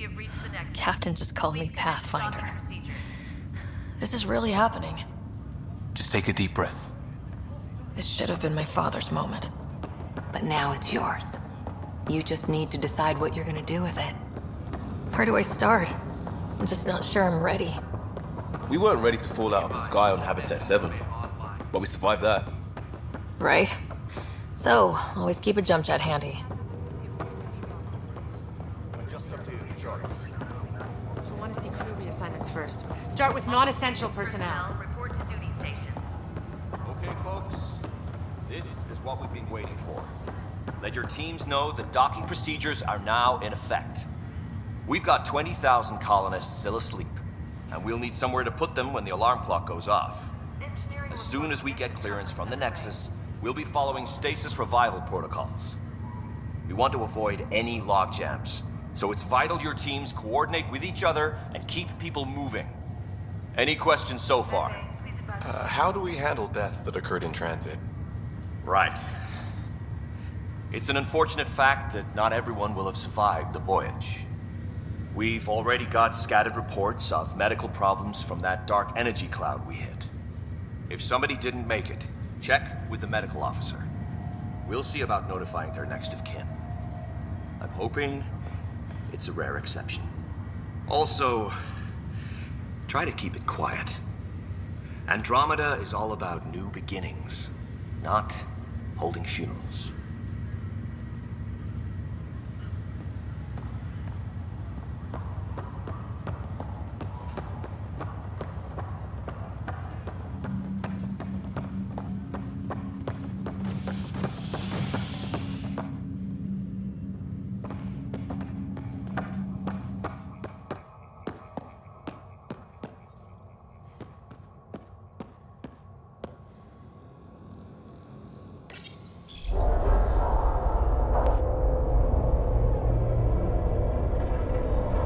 The captain just called me Pathfinder. This is really happening. Just take a deep breath. This should have been my father's moment. But now it's yours. You just need to decide what you're gonna do with it. Where do I start? I'm just not sure I'm ready. We weren't ready to fall out of the sky on Habitat 7, but we survived that. Right? So, always keep a jump jet handy. You'll want to see crew reassignments first. Start with non-essential personnel. Report to duty stations. Okay, folks. This is what we've been waiting for. Let your teams know the docking procedures are now in effect. We've got 20,000 colonists still asleep, and we'll need somewhere to put them when the alarm clock goes off. As soon as we get clearance from the Nexus, we'll be following stasis revival protocols. We want to avoid any logjams, so it's vital your teams coordinate with each other and keep people moving. Any questions so far? How do we handle deaths that occurred in transit? Right. It's an unfortunate fact that not everyone will have survived the voyage. We've already got scattered reports of medical problems from that dark energy cloud we hit. If somebody didn't make it, check with the medical officer. We'll see about notifying their next of kin. I'm hoping it's a rare exception. Also, try to keep it quiet. Andromeda is all about new beginnings, not holding funerals.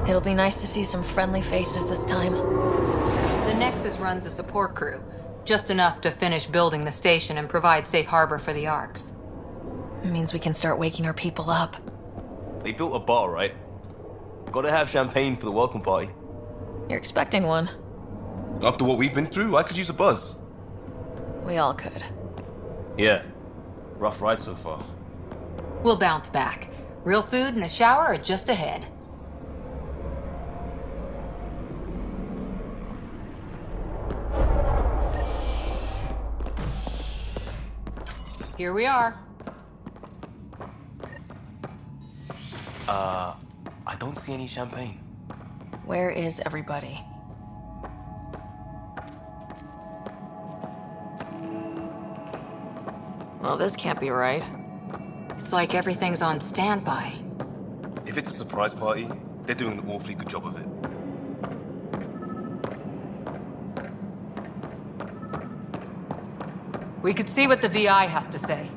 It'll be nice to see some friendly faces this time. The Nexus runs a support crew, just enough to finish building the station and provide safe harbor for the Arks. It means we can start waking our people up. They built a bar, right? Gotta have champagne for the welcome party. You're expecting one. After what we've been through, I could use a buzz. We all could. Yeah. Rough ride so far. We'll bounce back. Real food and a shower are just ahead. Here we are. I don't see any champagne. Where is everybody? Well, this can't be right. It's like everything's on standby. If it's a surprise party, they're doing an awfully good job of it. We could see what the VI has to say.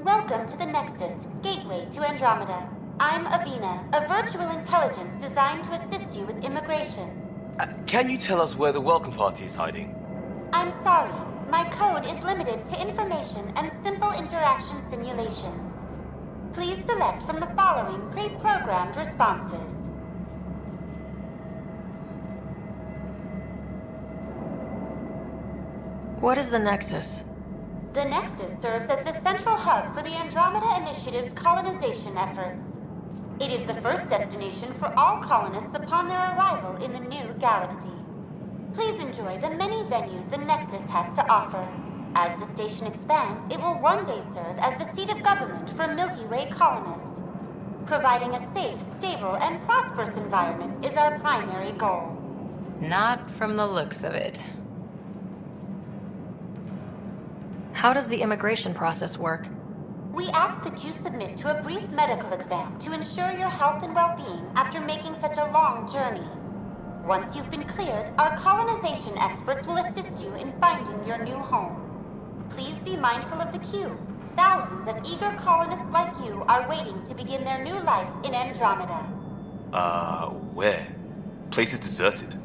Welcome to the Nexus, gateway to Andromeda. I'm Avina, a virtual intelligence designed to assist you with immigration. Can you tell us where the welcome party is hiding? I'm sorry, my code is limited to information and simple interaction simulations. Please select from the following pre-programmed responses. What is the Nexus? The Nexus serves as the central hub for the Andromeda Initiative's colonization efforts. It is the first destination for all colonists upon their arrival in the new galaxy. Please enjoy the many venues the Nexus has to offer. As the station expands, it will one day serve as the seat of government for Milky Way colonists. Providing a safe, stable, and prosperous environment is our primary goal. Not from the looks of it. How does the immigration process work? We ask that you submit to a brief medical exam to ensure your health and well-being after making such a long journey. Once you've been cleared, our colonization experts will assist you in finding your new home. Please be mindful of the queue. Thousands of eager colonists like you are waiting to begin their new life in Andromeda. Where? Place is deserted.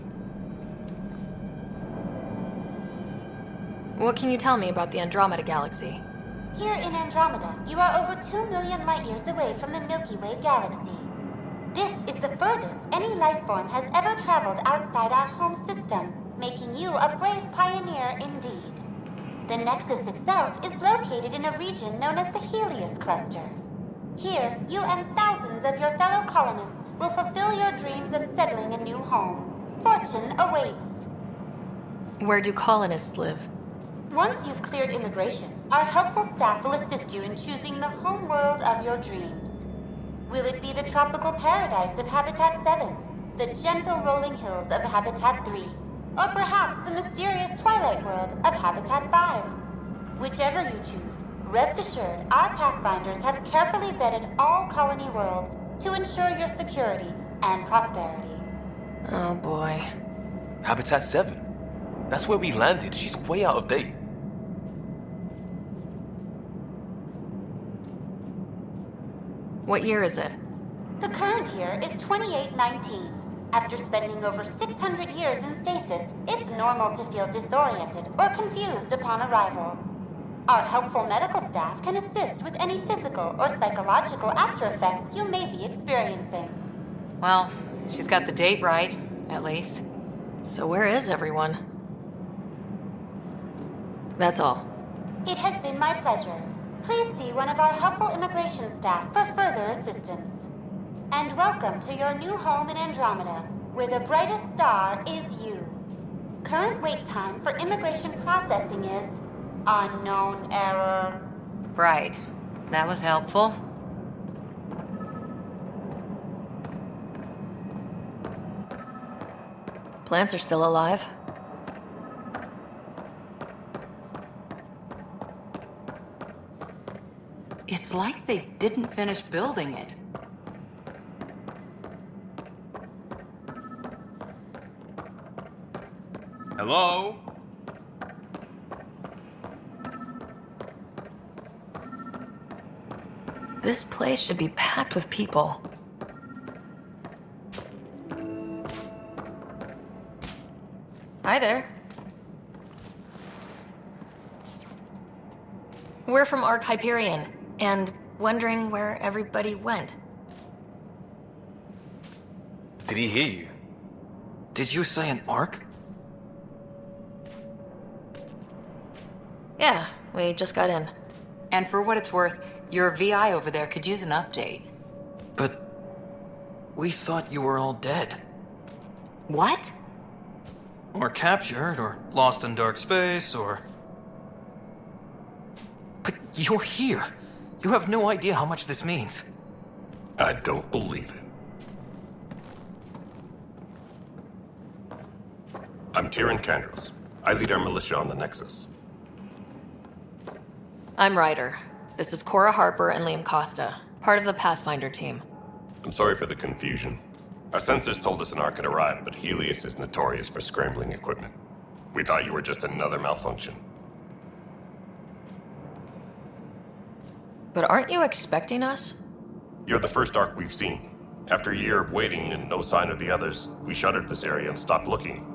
What can you tell me about the Andromeda Galaxy? Here in Andromeda, you are over 2 million light-years away from the Milky Way galaxy. This is the furthest any life form has ever traveled outside our home system, making you a brave pioneer indeed. The Nexus itself is located in a region known as the Helios Cluster. Here, you and thousands of your fellow colonists will fulfill your dreams of settling a new home. Fortune awaits. Where do colonists live? Once you've cleared immigration, our helpful staff will assist you in choosing the home world of your dreams. Will it be the tropical paradise of Habitat 7, the gentle rolling hills of Habitat 3, or perhaps the mysterious twilight world of Habitat 5? Whichever you choose, rest assured our Pathfinders have carefully vetted all colony worlds to ensure your security and prosperity. Oh boy. Habitat 7. That's where we landed. She's way out of date. What year is it? The current year is 2819. After spending over 600 years in stasis, it's normal to feel disoriented or confused upon arrival. Our helpful medical staff can assist with any physical or psychological after effects you may be experiencing. Well, she's got the date right, at least. So where is everyone? That's all. It has been my pleasure. Please see one of our helpful immigration staff for further assistance. And welcome to your new home in Andromeda, where the brightest star is you. Current wait time for immigration processing is unknown error. Right. That was helpful. Plants are still alive. It's like they didn't finish building it. Hello? This place should be packed with people. Hi there. We're from Ark Hyperion, and wondering where everybody went. Did he hear you? Did you say an arc? Yeah, we just got in. And for what it's worth, your VI over there could use an update. But we thought you were all dead. What? Or captured, or lost in dark space, or... But you're here. You have no idea how much this means. I don't believe it. I'm Tyrion Kandros. I lead our militia on the Nexus. I'm Ryder. This is Cora Harper and Liam Costa, part of the Pathfinder team. I'm sorry for the confusion. Our sensors told us an Ark had arrived, but Helios is notorious for scrambling equipment. We thought you were just another malfunction. But aren't you expecting us? You're the first Ark we've seen. After a year of waiting and no sign of the others, we shuttered this area and stopped looking.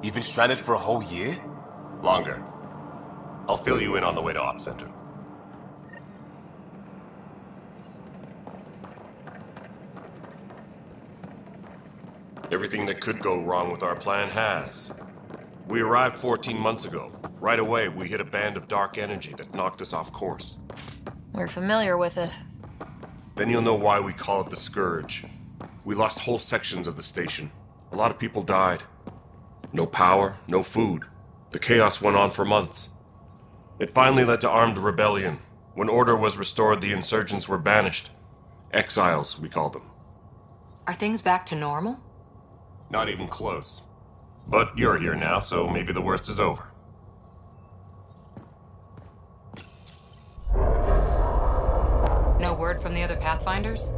You've been stranded for a whole year? Longer. I'll fill you in on the way to Op Center. Everything that could go wrong with our plan has. We arrived 14 months ago. Right away, we hit a band of dark energy that knocked us off course. We're familiar with it. Then you'll know why we call it the Scourge. We lost whole sections of the station. A lot of people died. No power, no food. The chaos went on for months. It finally led to armed rebellion. When order was restored, the insurgents were banished. Exiles, we call them. Are things back to normal? Not even close. But you're here now, so maybe the worst is over. No word from the other Pathfinders?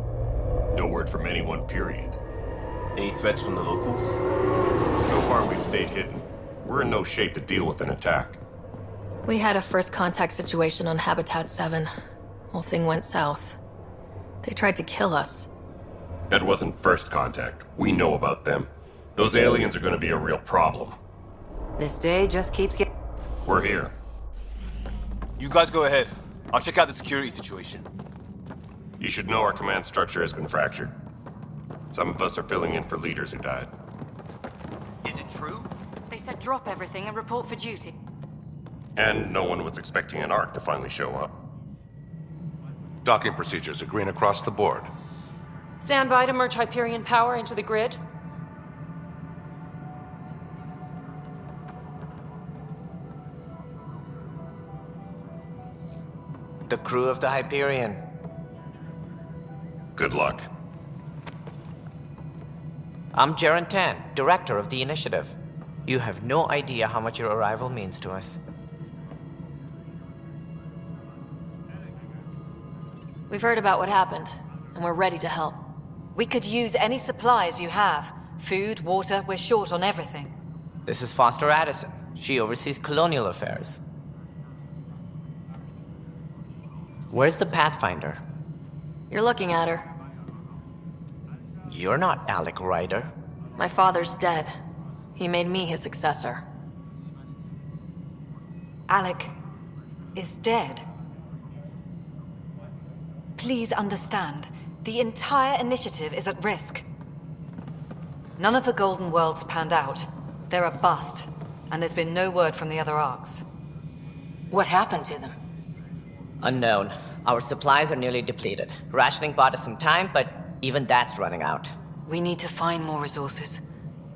No word from anyone, period. Any threats from the locals? So far, we've stayed hidden. We're in no shape to deal with an attack. We had a first contact situation on Habitat 7. Whole thing went south. They tried to kill us. That wasn't first contact. We know about them. Those aliens are going to be a real problem. This day just keeps getting... We're here. You guys go ahead. I'll check out the security situation. You should know our command structure has been fractured. Some of us are filling in for leaders who died. Is it true? They said drop everything and report for duty. And no one was expecting an Ark to finally show up. Docking procedures are green across the board. Stand by to merge Hyperion power into the grid. The crew of the Hyperion. Good luck. I'm Jaren Tan, director of the initiative. You have no idea how much your arrival means to us. We've heard about what happened, and we're ready to help. We could use any supplies you have. Food, water, we're short on everything. This is Foster Addison. She oversees colonial affairs. Where's the Pathfinder? You're looking at her. You're not Alec Ryder. My father's dead. He made me his successor. Alec is dead. Please understand, the entire initiative is at risk. None of the Golden Worlds panned out. They're a bust, and there's been no word from the other arcs. What happened to them? Unknown. Our supplies are nearly depleted. Rationing bought us some time, but even that's running out. We need to find more resources,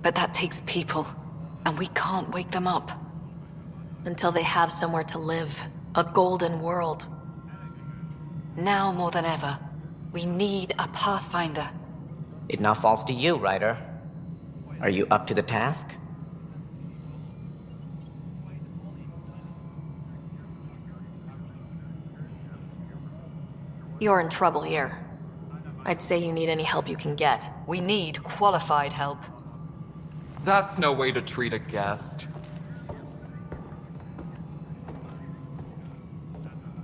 but that takes people, and we can't wake them up. Until they have somewhere to live. A golden world. Now more than ever, we need a Pathfinder. It now falls to you, Ryder. Are you up to the task? You're in trouble here. I'd say you need any help you can get. We need qualified help. That's no way to treat a guest.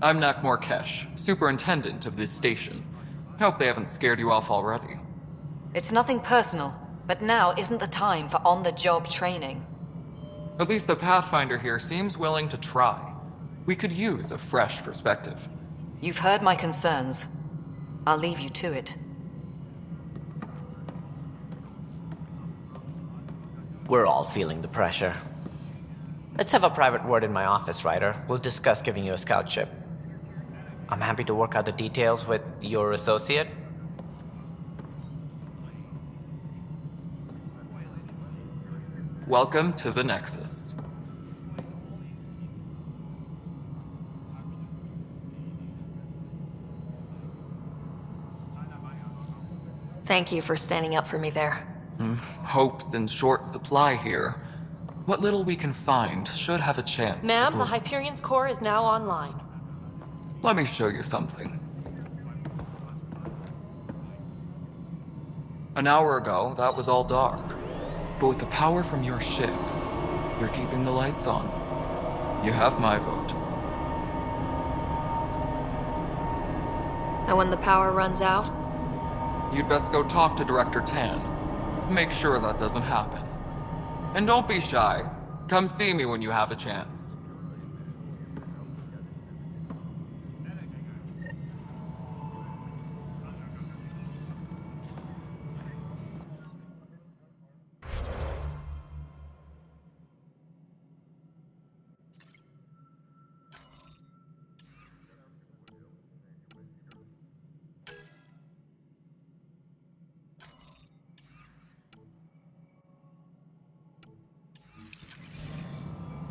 I'm Nak Morkesh, superintendent of this station. Hope they haven't scared you off already. It's nothing personal, but now isn't the time for on-the-job training. At least the Pathfinder here seems willing to try. We could use a fresh perspective. You've heard my concerns. I'll leave you to it. We're all feeling the pressure. Let's have a private word in my office, Ryder. We'll discuss giving you a scout ship. I'm happy to work out the details with your associate. Welcome to the Nexus. Thank you for standing up for me there. Hope's in short supply here. What little we can find should have a chance to Ma'am, grow. the Hyperion's core is now online. Let me show you something. An hour ago, that was all dark. But with the power from your ship, you're keeping the lights on. You have my vote. And when the power runs out? You'd best go talk to Director Tan. Make sure that doesn't happen. And don't be shy. Come see me when you have a chance.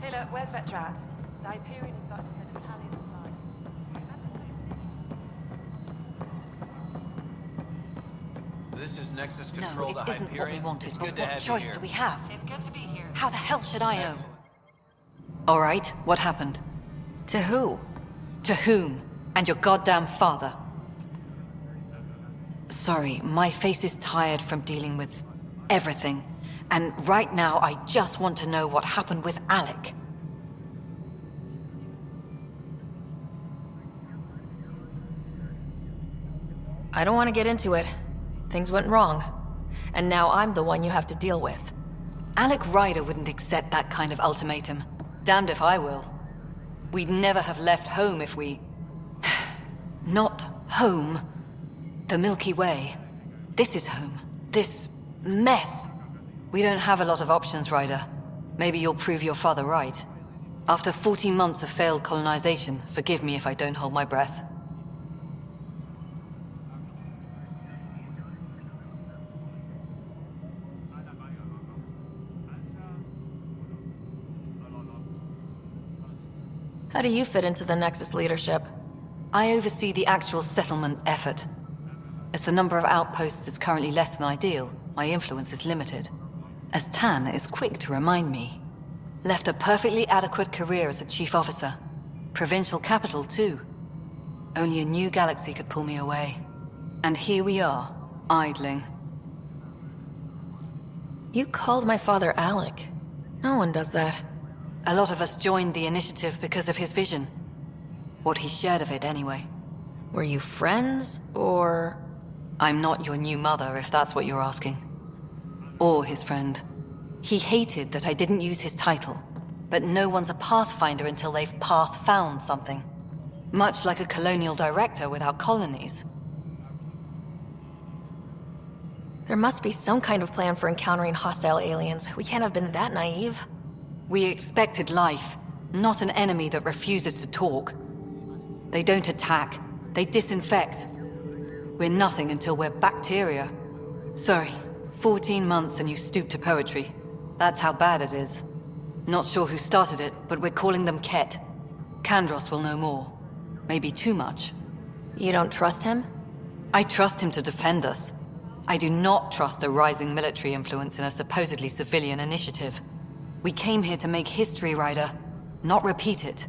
Taylor, where's Vetrat? The Hyperion is starting to send Italian supplies. This is Nexus No, Control, the it isn't what we Hyperion. wanted, It's but good to what have you choice here. do we have? It's good to be here. How the hell should I know? Excellent. All right, what happened? To who? To whom? And your goddamn father. Sorry, my face is tired from dealing with everything. And right now, I just want to know what happened with Alec. I don't want to get into it. Things went wrong. And now I'm the one you have to deal with. Alec Ryder wouldn't accept that kind of ultimatum. Damned if I will. We'd never have left home if we... Not home. The Milky Way. This is home. this mess. We don't have a lot of options, Ryder. Maybe you'll prove your father right. After 14 months of failed colonization, forgive me if I don't hold my breath. How do you fit into the Nexus leadership? I oversee the actual settlement effort. As the number of outposts is currently less than ideal, my influence is limited. As Tan is quick to remind me. Left a perfectly adequate career as a chief officer. Provincial capital, too. Only a new galaxy could pull me away. And here we are, idling. You called my father Alec. No one does that. A lot of us joined the initiative because of his vision. What he shared of it, anyway. Were you friends, or...? I'm not your new mother, if that's what you're asking. Or his friend. He hated that I didn't use his title. But no one's a pathfinder until they've path-found something. Much like a colonial director without colonies. There must be some kind of plan for encountering hostile aliens. We can't have been that naive. We expected life, not an enemy that refuses to talk. They don't attack, they disinfect. We're nothing until we're bacteria. Sorry, 14 months and you stoop to poetry. That's how bad it is. Not sure who started it, but we're calling them Ket. Kandros will know more. Maybe too much. You don't trust him? I trust him to defend us. I do not trust a rising military influence in a supposedly civilian initiative. We came here to make history, Ryder, not repeat it.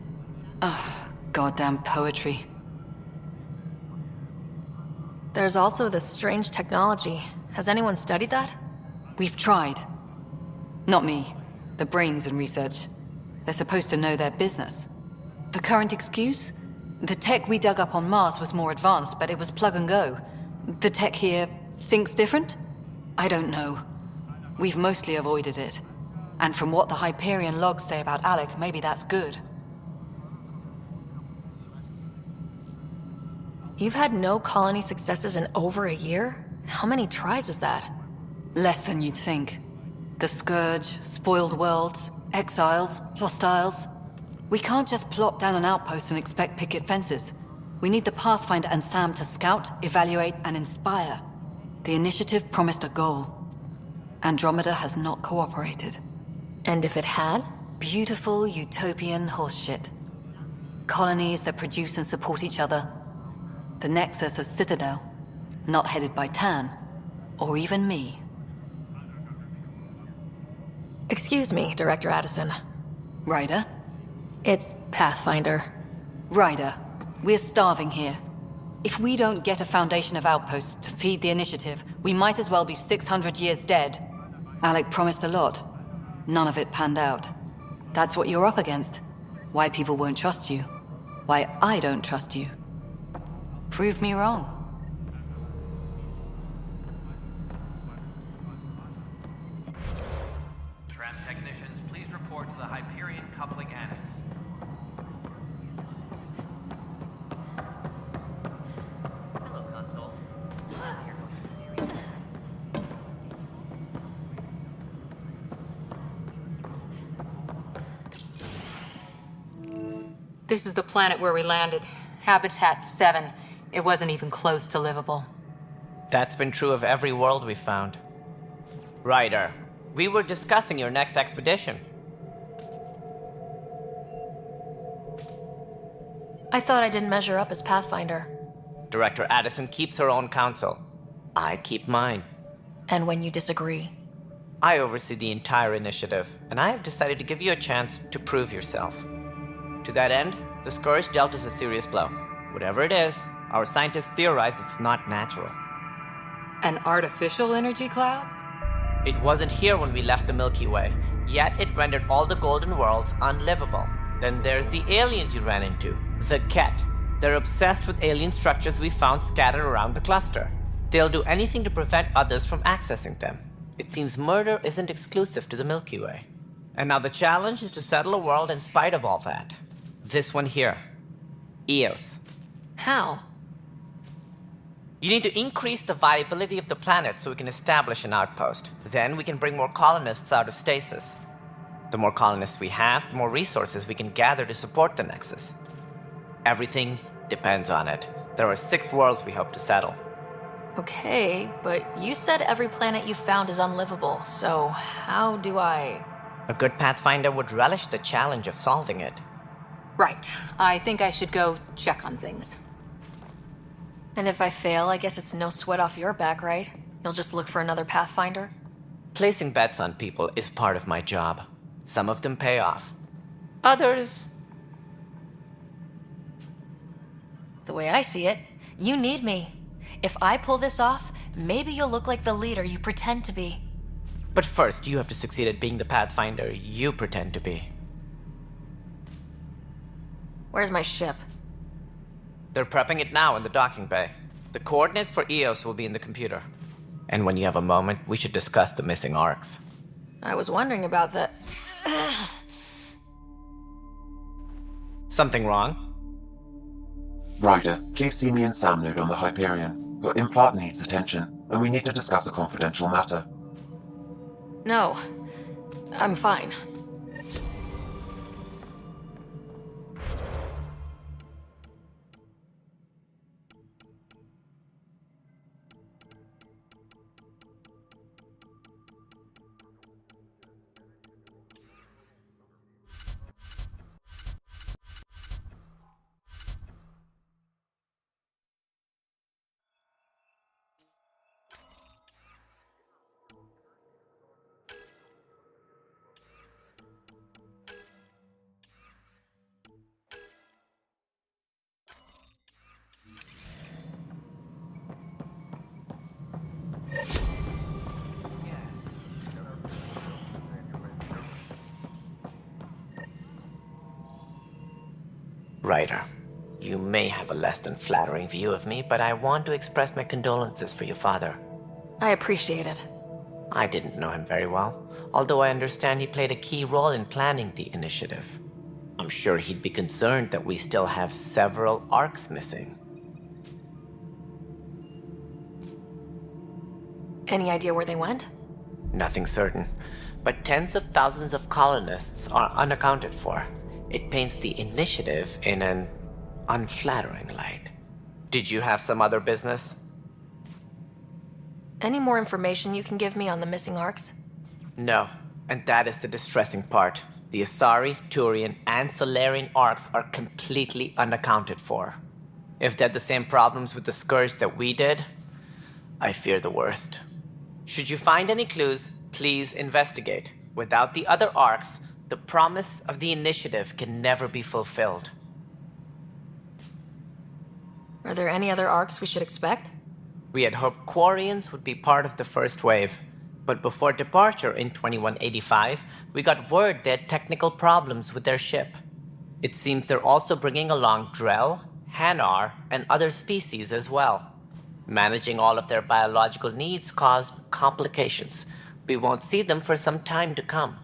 Ugh, goddamn poetry. There's also this strange technology. Has anyone studied that? We've tried. Not me. The brains in research. They're supposed to know their business. The current excuse? The tech we dug up on Mars was more advanced, but it was plug and go. The tech here thinks different? I don't know. We've mostly avoided it. And from what the Hyperion logs say about Alec, maybe that's good. You've had no colony successes in over a year? How many tries is that? Less than you'd think. The Scourge, spoiled worlds, exiles, hostiles. We can't just plop down an outpost and expect picket fences. We need the Pathfinder and Sam to scout, evaluate, and inspire. The initiative promised a goal. Andromeda has not cooperated. And if it had? Beautiful utopian horseshit. Colonies that produce and support each other. The Nexus a citadel, not headed by Tan, or even me. Excuse me, Director Addison. Ryder? It's Pathfinder. Ryder, we're starving here. If we don't get a foundation of outposts to feed the initiative, we might as well be 600 years dead. Alec promised a lot. None of it panned out. That's what you're up against. Why people won't trust you. Why I don't trust you. Prove me wrong. Tram technicians, please report to the Hyperion coupling annex. Hello, console. This is the planet where we landed. Habitat 7. It wasn't even close to livable. That's been true of every world we've found. Ryder, we were discussing your next expedition. I thought I didn't measure up as Pathfinder. Director Addison keeps her own counsel. I keep mine. And when you disagree? I oversee the entire initiative, and I have decided to give you a chance to prove yourself. To that end, the Scourge dealt us a serious blow. Whatever it is, our scientists theorize it's not natural. An artificial energy cloud? It wasn't here when we left the Milky Way, yet it rendered all the golden worlds unlivable. Then there's the aliens you ran into, the Ket. They're obsessed with alien structures we found scattered around the cluster. They'll do anything to prevent others from accessing them. It seems murder isn't exclusive to the Milky Way. And now the challenge is to settle a world in spite of all that. This one here. Eos. How? You need to increase the viability of the planet so we can establish an outpost. Then we can bring more colonists out of stasis. The more colonists we have, the more resources we can gather to support the Nexus. Everything depends on it. There are 6 worlds we hope to settle. Okay, but you said every planet you found is unlivable, so how do I... A good Pathfinder would relish the challenge of solving it. Right. I think I should go check on things. And if I fail, I guess it's no sweat off your back, right? You'll just look for another Pathfinder? Placing bets on people is part of my job. Some of them pay off. Others... The way I see it, you need me. If I pull this off, maybe you'll look like the leader you pretend to be. But first, you have to succeed at being the Pathfinder you pretend to be. Where's my ship? They're prepping it now in the docking bay. The coordinates for EOS will be in the computer. And when you have a moment, we should discuss the missing arcs. I was wondering about that. Something wrong? Ryder, please see me and Sam Node on the Hyperion. Your implant needs attention, and we need to discuss a confidential matter. No, I'm fine. Ryder, you may have a less than flattering view of me, but I want to express my condolences for your father. I appreciate it. I didn't know him very well, although I understand he played a key role in planning the initiative. I'm sure he'd be concerned that we still have several arcs missing. Any idea where they went? Nothing certain, but tens of thousands of colonists are unaccounted for. It paints the initiative in an unflattering light. Did you have some other business? Any more information you can give me on the missing arcs? No, and that is the distressing part. The Asari, Turian, and Solarian arcs are completely unaccounted for. If they had the same problems with the Scourge that we did, I fear the worst. Should you find any clues, please investigate. Without the other arcs, the promise of the initiative can never be fulfilled. Are there any other arcs we should expect? We had hoped Quarians would be part of the first wave, but before departure in 2185, we got word they had technical problems with their ship. It seems they're also bringing along Drell, Hanar, and other species as well. Managing all of their biological needs caused complications. We won't see them for some time to come.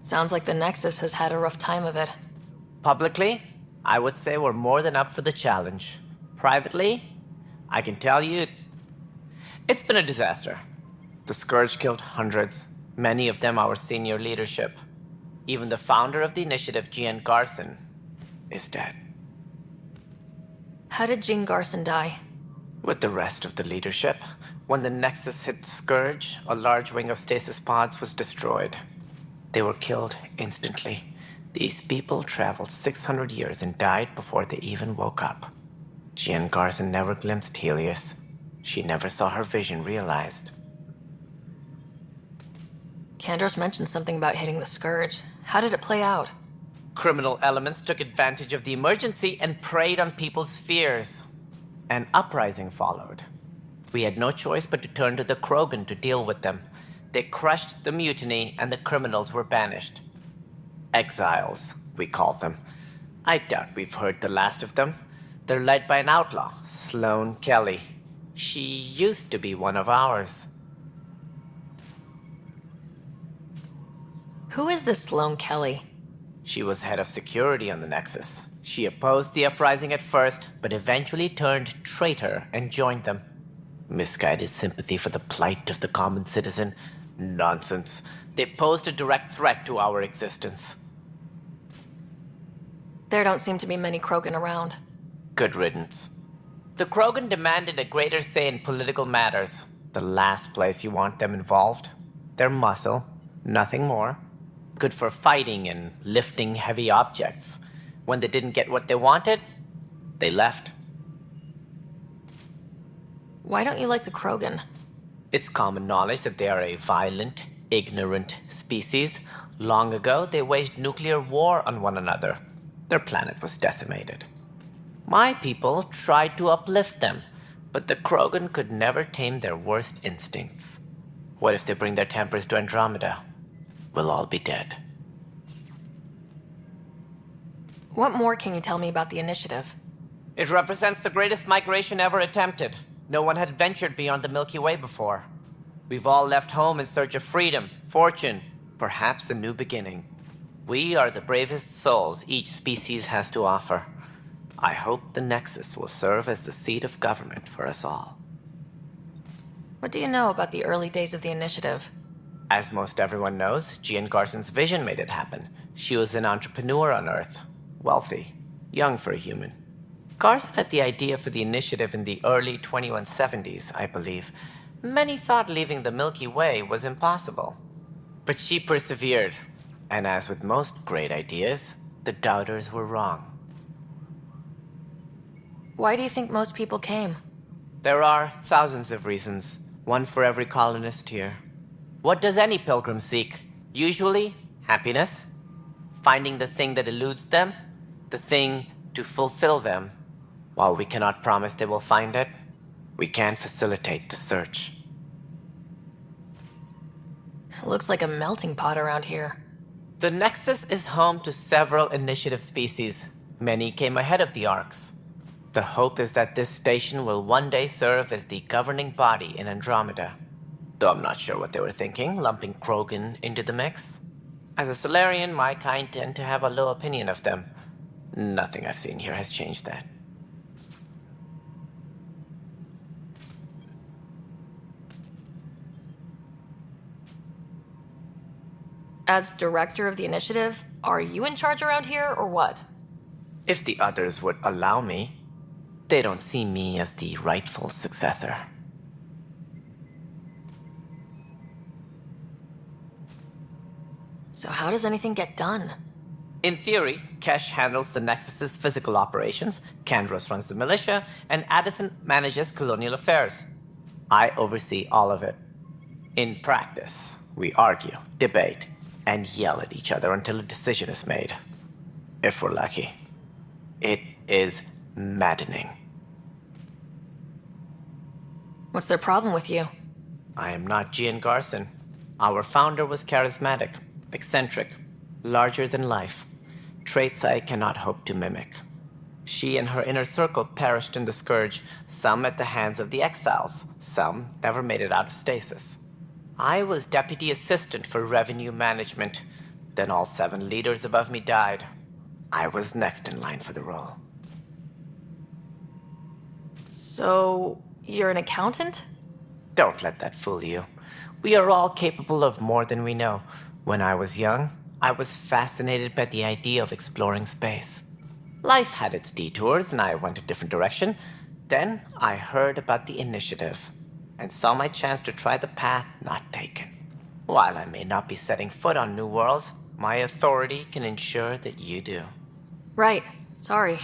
Sounds like the Nexus has had a rough time of it. Publicly, I would say we're more than up for the challenge. Privately, I can tell you, it's been a disaster. The Scourge killed hundreds, many of them our senior leadership. Even the founder of the initiative, Jean Garson, is dead. How did Jean Garson die? With the rest of the leadership, when the Nexus hit the Scourge, a large wing of stasis pods was destroyed. They were killed instantly. These people traveled 600 years and died before they even woke up. Jean Garson never glimpsed Helios. She never saw her vision realized. Kandros mentioned something about hitting the Scourge. How did it play out? Criminal elements took advantage of the emergency and preyed on people's fears. An uprising followed. We had no choice but to turn to the Krogan to deal with them. They crushed the mutiny and the criminals were banished. Exiles, we call them. I doubt we've heard the last of them. They're led by an outlaw, Sloane Kelly. She used to be one of ours. Who is this Sloane Kelly? She was head of security on the Nexus. She opposed the uprising at first, but eventually turned traitor and joined them. Misguided sympathy for the plight of the common citizen? Nonsense. They posed a direct threat to our existence. There don't seem to be many Krogan around. Good riddance. The Krogan demanded a greater say in political matters. The last place you want them involved. They're muscle, nothing more. Good for fighting and lifting heavy objects. When they didn't get what they wanted, they left. Why don't you like the Krogan? It's common knowledge that they are a violent, ignorant species. Long ago, they waged nuclear war on one another. Their planet was decimated. My people tried to uplift them, but the Krogan could never tame their worst instincts. What if they bring their tempers to Andromeda? We'll all be dead. What more can you tell me about the initiative? It represents the greatest migration ever attempted. No one had ventured beyond the Milky Way before. We've all left home in search of freedom, fortune, perhaps a new beginning. We are the bravest souls each species has to offer. I hope the Nexus will serve as the seat of government for us all. What do you know about the early days of the initiative? As most everyone knows, Jean Garson's vision made it happen. She was an entrepreneur on Earth. Wealthy. Young for a human. Garson had the idea for the initiative in the early 2170s, I believe. Many thought leaving the Milky Way was impossible. But she persevered. And as with most great ideas, the doubters were wrong. Why do you think most people came? There are thousands of reasons, one for every colonist here. What does any pilgrim seek? Usually, happiness. Finding the thing that eludes them, the thing to fulfill them. While we cannot promise they will find it, we can facilitate the search. It looks like a melting pot around here. The Nexus is home to several initiative species. Many came ahead of the Arks. The hope is that this station will one day serve as the governing body in Andromeda. Though I'm not sure what they were thinking, lumping Krogan into the mix. As a Solarian, my kind tend to have a low opinion of them. Nothing I've seen here has changed that. As director of the initiative, are you in charge around here, or what? If the others would allow me, they don't see me as the rightful successor. So how does anything get done? In theory, Kesh handles the Nexus's physical operations, Kandros runs the militia, and Addison manages colonial affairs. I oversee all of it. In practice, we argue, debate, and yell at each other until a decision is made. If we're lucky. It is maddening. What's their problem with you? I am not Jean Garson. Our founder was charismatic, eccentric, larger than life. Traits I cannot hope to mimic. She and her inner circle perished in the Scourge, some at the hands of the Exiles, some never made it out of stasis. I was deputy assistant for revenue management. Then all 7 leaders above me died. I was next in line for the role. So, you're an accountant? Don't let that fool you. We are all capable of more than we know. When I was young, I was fascinated by the idea of exploring space. Life had its detours, and I went a different direction. Then I heard about the initiative, and saw my chance to try the path not taken. While I may not be setting foot on new worlds, my authority can ensure that you do. Right. Sorry.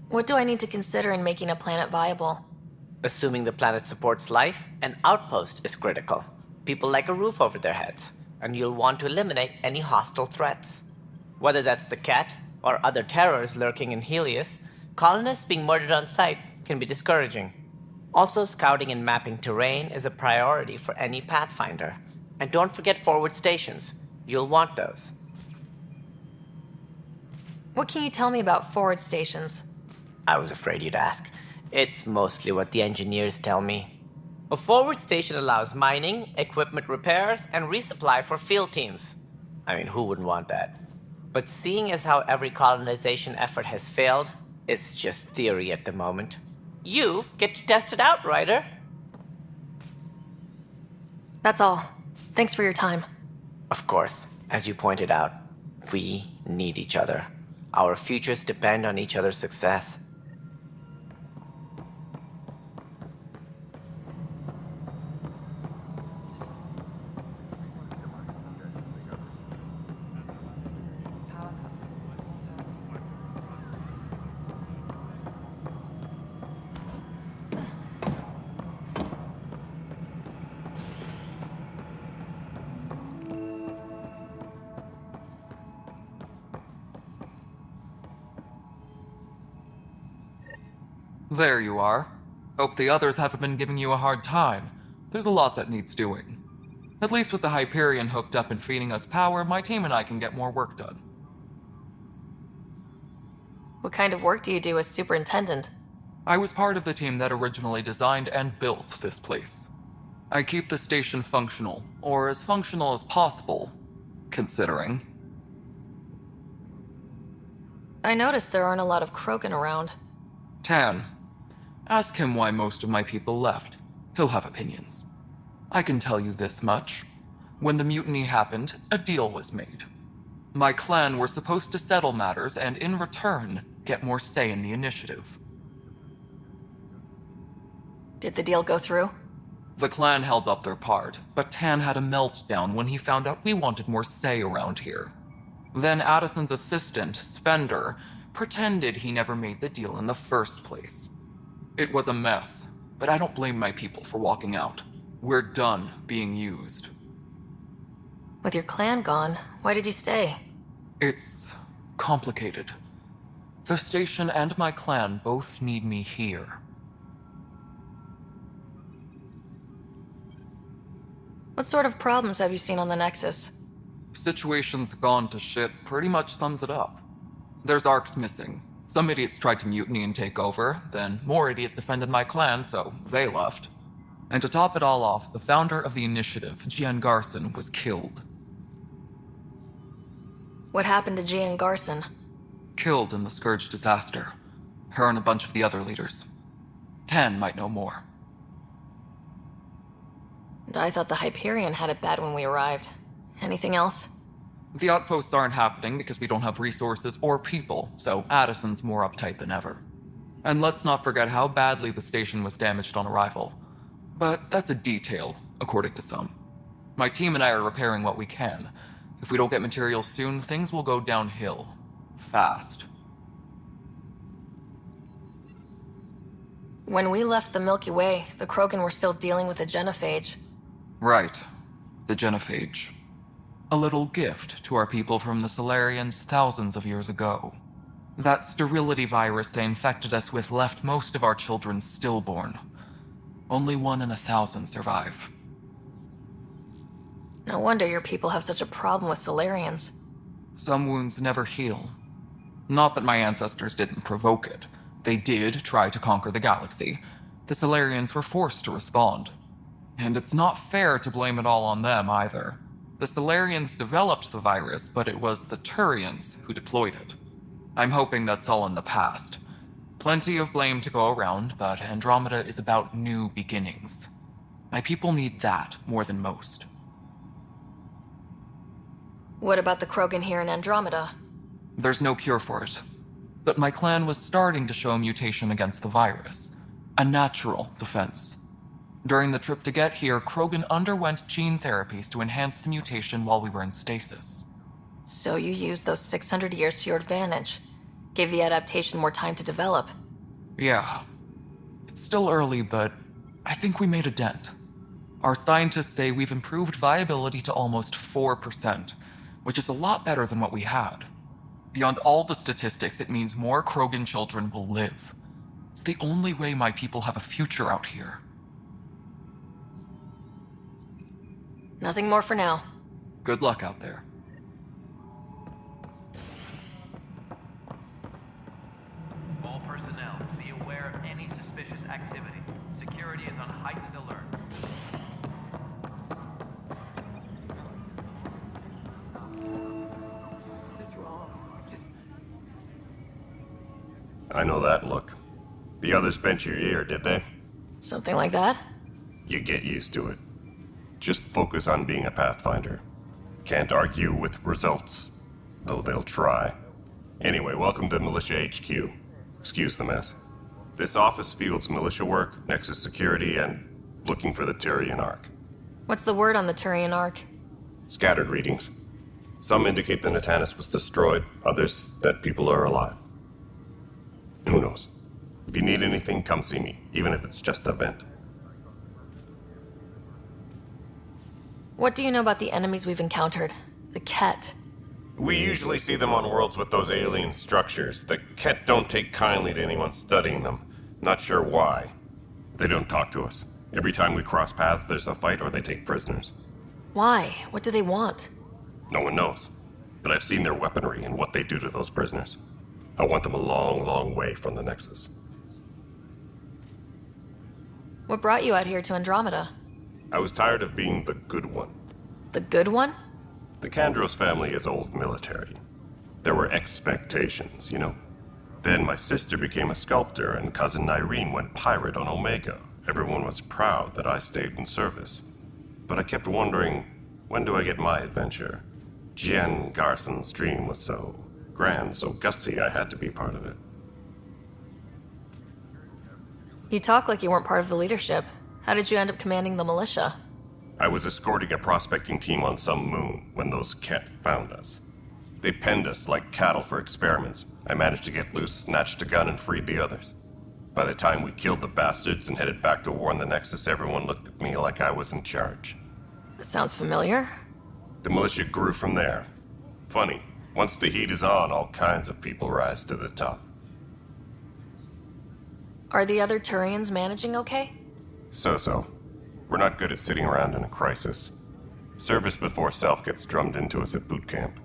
What do I need to consider in making a planet viable? Assuming the planet supports life, an outpost is critical. People like a roof over their heads, and you'll want to eliminate any hostile threats. Whether that's the cat, or other terrors lurking in Helios, colonists being murdered on sight can be discouraging. Also, scouting and mapping terrain is a priority for any Pathfinder. And don't forget forward stations. You'll want those. What can you tell me about forward stations? I was afraid you'd ask. It's mostly what the engineers tell me. A forward station allows mining, equipment repairs, and resupply for field teams. I mean, who wouldn't want that? But seeing as how every colonization effort has failed, it's just theory at the moment. You get to test it out, Ryder. That's all. Thanks for your time. Of course, as you pointed out, we need each other. Our futures depend on each other's success. There you are. Hope the others haven't been giving you a hard time. There's a lot that needs doing. At least with the Hyperion hooked up and feeding us power, my team and I can get more work done. What kind of work do you do as superintendent? I was part of the team that originally designed and built this place. I keep the station functional, or as functional as possible, considering. I noticed there aren't a lot of Krogan around. Tan. Ask him why most of my people left. He'll have opinions. I can tell you this much. When the mutiny happened, a deal was made. My clan were supposed to settle matters and, in return, get more say in the initiative. Did the deal go through? The clan held up their part, but Tan had a meltdown when he found out we wanted more say around here. Then Addison's assistant, Spender, pretended he never made the deal in the first place. It was a mess, but I don't blame my people for walking out. We're done being used. With your clan gone, why did you stay? It's complicated. The station and my clan both need me here. What sort of problems have you seen on the Nexus? Situation's gone to shit pretty much sums it up. There's arcs missing. Some idiots tried to mutiny and take over, then more idiots offended my clan, so they left. And to top it all off, the founder of the initiative, Gian Garson, was killed. What happened to Gian Garson? Killed in the Scourge disaster. Her and a bunch of the other leaders. Tan might know more. And I thought the Hyperion had it bad when we arrived. Anything else? The outposts aren't happening because we don't have resources or people, so Addison's more uptight than ever. And let's not forget how badly the station was damaged on arrival. But that's a detail, according to some. My team and I are repairing what we can. If we don't get materials soon, things will go downhill. Fast. When we left the Milky Way, the Krogan were still dealing with a genophage. Right. The genophage. A little gift to our people from the Solarians thousands of years ago. That sterility virus they infected us with left most of our children stillborn. Only 1 in 1,000 survive. No wonder your people have such a problem with Solarians. Some wounds never heal. Not that my ancestors didn't provoke it. They did try to conquer the galaxy. The Solarians were forced to respond. And it's not fair to blame it all on them either. The Solarians developed the virus, but it was the Turians who deployed it. I'm hoping that's all in the past. Plenty of blame to go around, but Andromeda is about new beginnings. My people need that more than most. What about the Krogan here in Andromeda? There's no cure for it. But my clan was starting to show mutation against the virus. A natural defense. During the trip to get here, Krogan underwent gene therapies to enhance the mutation while we were in stasis. So you used those 600 years to your advantage. Gave the adaptation more time to develop. Yeah. It's still early, but I think we made a dent. Our scientists say we've improved viability to almost 4%, which is a lot better than what we had. Beyond all the statistics, it means more Krogan children will live. It's the only way my people have a future out here. Nothing more for now. Good luck out there. All personnel, be aware of any suspicious activity. Security is on heightened alert. that look. The others bent your ear, did they? Something like that? You get used to it. Just focus on being a Pathfinder. Can't argue with results, though they'll try. Anyway, welcome to Militia HQ. Excuse the mess. This office fields militia work, Nexus security, and looking for the Turian Ark. What's the word on the Turian Ark? Scattered readings. Some indicate the Natanus was destroyed, others that people are alive. Who knows? If you need anything, come see me, even if it's just a vent. What do you know about the enemies we've encountered? The Ket. We usually see them on worlds with those alien structures. The Ket don't take kindly to anyone studying them. Not sure why. They don't talk to us. Every time we cross paths, there's a fight or they take prisoners. Why? What do they want? No one knows. But I've seen their weaponry and what they do to those prisoners. I want them a long, long way from the Nexus. What brought you out here to Andromeda? I was tired of being the good one. The good one? The Kandros family is old military. There were expectations, you know. Then my sister became a sculptor and cousin Irene went pirate on Omega. Everyone was proud that I stayed in service. But I kept wondering, when do I get my adventure? Jen Garson's dream was so grand, so gutsy, I had to be part of it. You talk like you weren't part of the leadership. How did you end up commanding the militia? I was escorting a prospecting team on some moon when those Ket found us. They penned us like cattle for experiments. I managed to get loose, snatched a gun, and freed the others. By the time we killed the bastards and headed back to war in the Nexus, everyone looked at me like I was in charge. That sounds familiar. The militia grew from there. Funny, once the heat is on, all kinds of people rise to the top. Are the other Turians managing okay? So-so. We're not good at sitting around in a crisis. Service before self gets drummed into us at boot camp.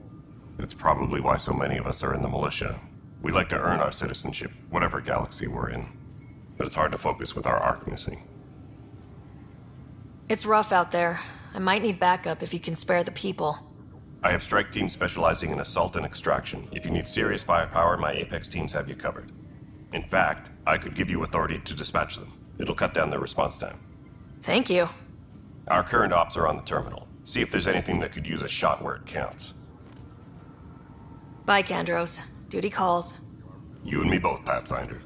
That's probably why so many of us are in the militia. We like to earn our citizenship, whatever galaxy we're in. But it's hard to focus with our arc missing. It's rough out there. I might need backup if you can spare the people. I have strike teams specializing in assault and extraction. If you need serious firepower, my Apex teams have you covered. In fact, I could give you authority to dispatch them. It'll cut down their response time. Thank you. Our current ops are on the terminal. See if there's anything that could use a shot where it counts. Bye, Kandros. Duty calls. You and me both, Pathfinder.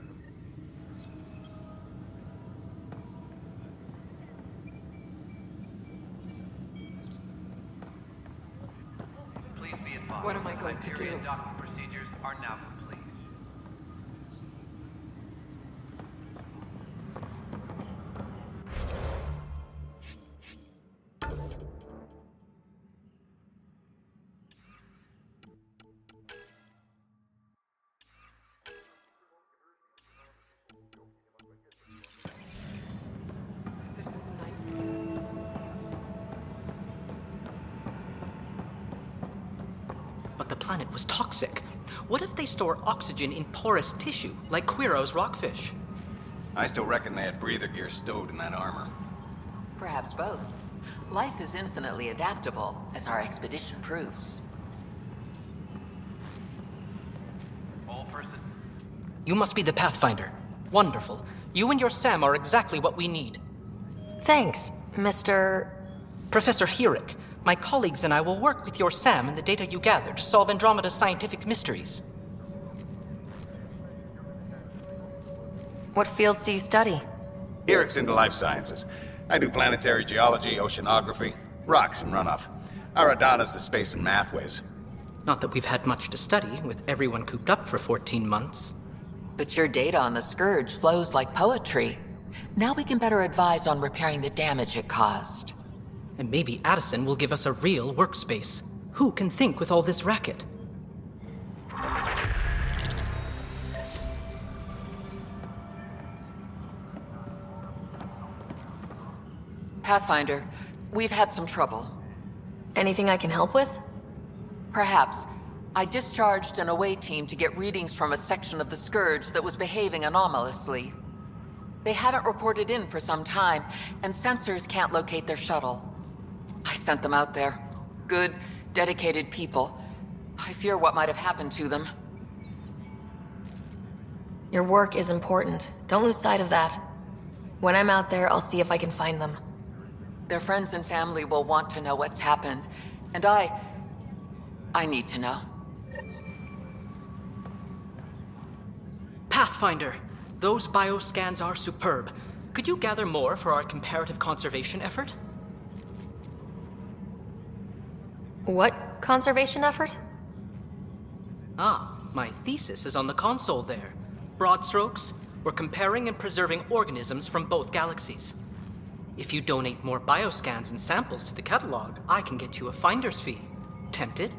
Please be advised. What am I going to Hyperion do? docking procedures are now complete. But the planet was toxic. What if they store oxygen in porous tissue, like Quiro's rockfish? I still reckon they had breather gear stowed in that armor. Perhaps both. Life is infinitely adaptable, as our expedition proves. All person. You must be the Pathfinder. Wonderful. You and your Sam are exactly what we need. Thanks, Mr. Professor Herrick. My colleagues and I will work with your Sam and the data you gather to solve Andromeda's scientific mysteries. What fields do you study? Herrick's into life sciences. I do planetary geology, oceanography, rocks and runoff. Aradana's the space and math whiz. Not that we've had much to study, with everyone cooped up for 14 months. But your data on the Scourge flows like poetry. Now we can better advise on repairing the damage it caused. And maybe Addison will give us a real workspace. Who can think with all this racket? Pathfinder, we've had some trouble. Anything I can help with? Perhaps. I discharged an away team to get readings from a section of the Scourge that was behaving anomalously. They haven't reported in for some time, and sensors can't locate their shuttle. I sent them out there. Good, dedicated people. I fear what might have happened to them. Your work is important. Don't lose sight of that. When I'm out there, I'll see if I can find them. Their friends and family will want to know what's happened. And I need to know. Pathfinder, those bioscans are superb. Could you gather more for our comparative conservation effort? What conservation effort? Ah, my thesis is on the console there. Broad strokes, we're comparing and preserving organisms from both galaxies. If you donate more bioscans and samples to the catalog, I can get you a finder's fee. Tempted?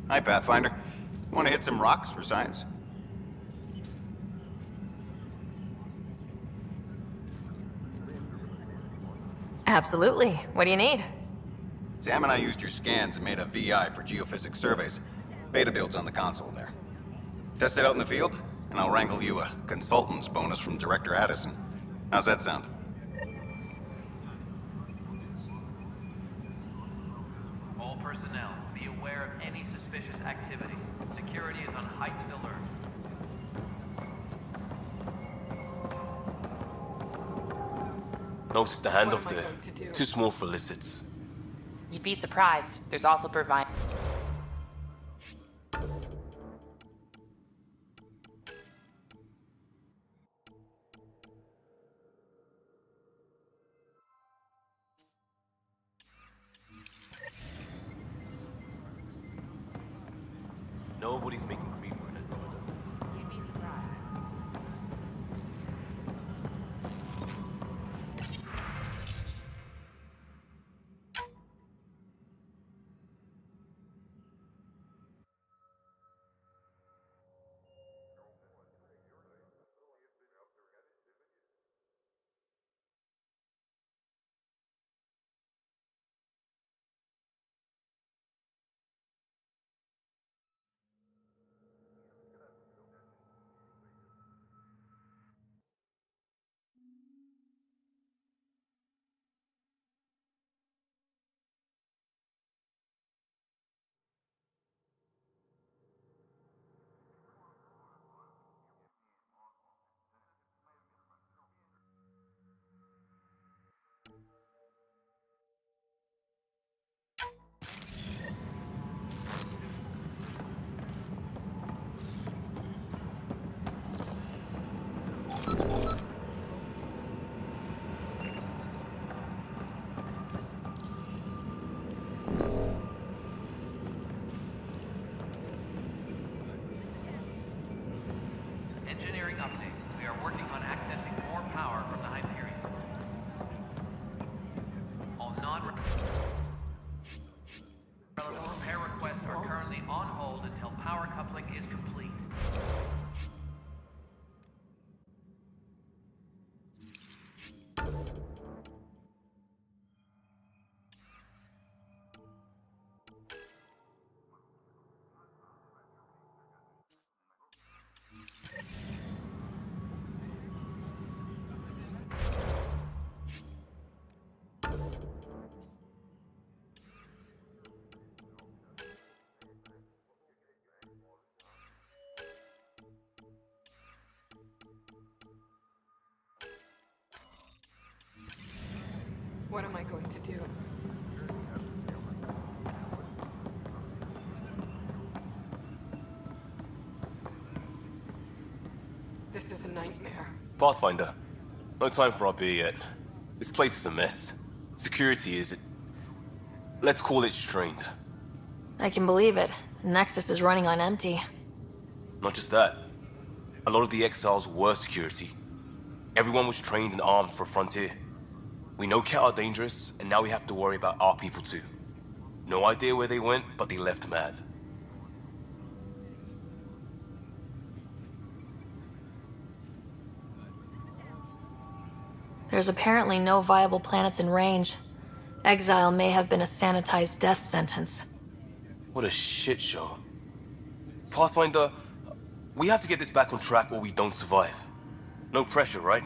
Hi, Pathfinder. Want to hit some rocks for science? Absolutely. What do you need? Sam and I used your scans and made a VI for geophysics surveys. Beta builds on the console there. Test it out in the field, and I'll wrangle you a consultant's bonus from Director Addison. How's that sound? All personnel, be aware of any suspicious activity. Security is on heightened alert. Notice the handoff there. Too small for lizards. You'd be surprised. There's also provide. Nobody's making creeper in Andromeda. You'd be surprised. Engineering update. We are working on accessing more power from the Hyperion. All repair requests are currently on hold until power coupling is complete. What am I going to do? This is a nightmare. Pathfinder, no time for our beer yet. This place is a mess. Security is... let's call it strained. I can believe it. Nexus is running on empty. Not just that. A lot of the exiles were security. Everyone was trained and armed for Frontier. We know Cat are dangerous, and now we have to worry about our people too. No idea where they went, but they left mad. There's apparently no viable planets in range. Exile may have been a sanitized death sentence. What a shit show. Pathfinder, we have to get this back on track or we don't survive. No pressure, right?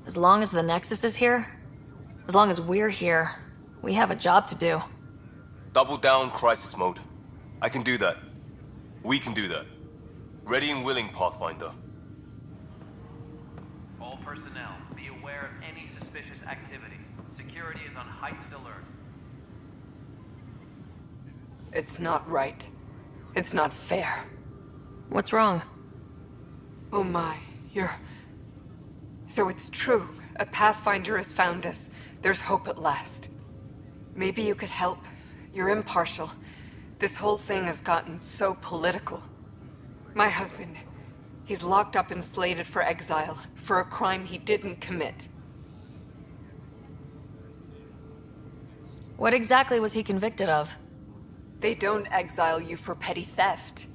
As long as the Nexus is here, As long as we're here, we have a job to do. Double down crisis mode. I can do that. We can do that. Ready and willing, Pathfinder. All personnel, be aware of any suspicious activity. Security is on heightened alert. It's not right. It's not fair. What's wrong? Oh my, So it's true. A Pathfinder has found us. There's hope at last. Maybe you could help. You're impartial. This whole thing has gotten so political. My husband, he's locked up and slated for exile for a crime he didn't commit. What exactly was he convicted of? They don't exile you for petty theft.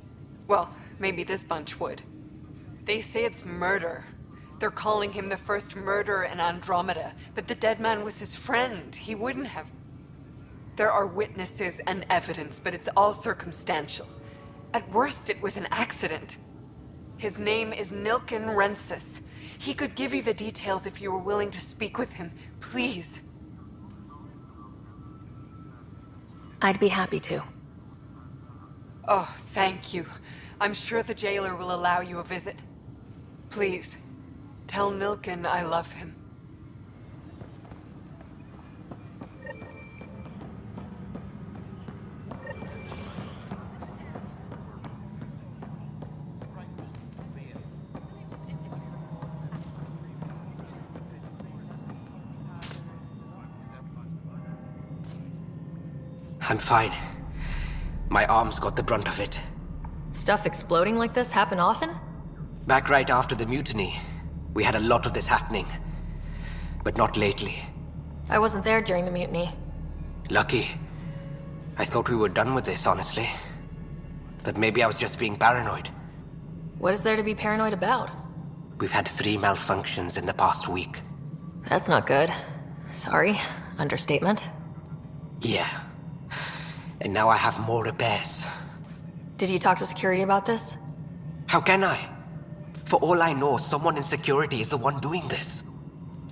Well, maybe this bunch would. They say it's murder. They're calling him the first murderer in Andromeda, but the dead man was his friend. He wouldn't have. There are witnesses and evidence, but it's all circumstantial. At worst, it was an accident. His name is Nilken Rensis. He could give you the details if you were willing to speak with him. Please. I'd be happy to. Oh, thank you. I'm sure the jailer will allow you a visit. Please, tell Nilken I love him. I'm fine. My arms got the brunt of it. Stuff exploding like this happen often? Back right after the mutiny, we had a lot of this happening. But not lately. I wasn't there during the mutiny. Lucky. I thought we were done with this, honestly. That maybe I was just being paranoid. What is there to be paranoid about? We've had 3 malfunctions in the past week. That's not good. Sorry. Understatement. Yeah. And now I have more repairs. Did you talk to security about this? How can I? For all I know, someone in security is the one doing this.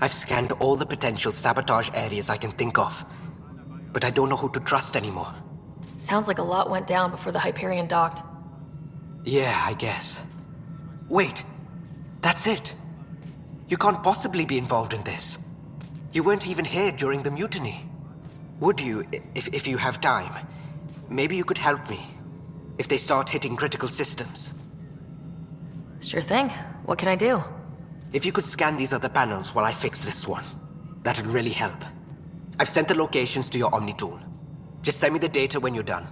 I've scanned all the potential sabotage areas I can think of, but I don't know who to trust anymore. Sounds like a lot went down before the Hyperion docked. Yeah, I guess. Wait, that's it. You can't possibly be involved in this. You weren't even here during the mutiny. Would you, if you have time? Maybe you could help me. If they start hitting critical systems. Sure thing. What can I do? If you could scan these other panels while I fix this one, that'd really help. I've sent the locations to your Omni tool. Just send me the data when you're done.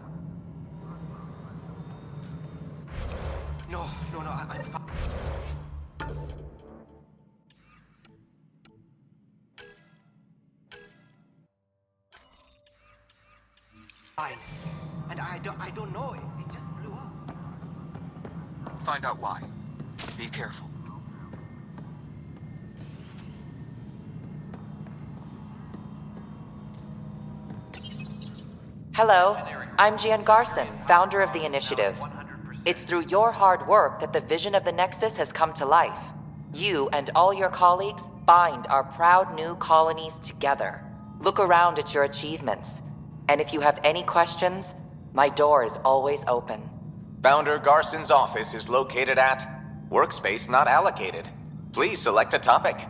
No, I'm fine. Fine. And I don't know, it just blew up. Find out why. Be careful. Hello, I'm Jan Garson, founder of the initiative. It's through your hard work that the vision of the Nexus has come to life. You and all your colleagues bind our proud new colonies together. Look around at your achievements. And if you have any questions, my door is always open. Founder Garson's office is located at Workspace Not Allocated. Please select a topic.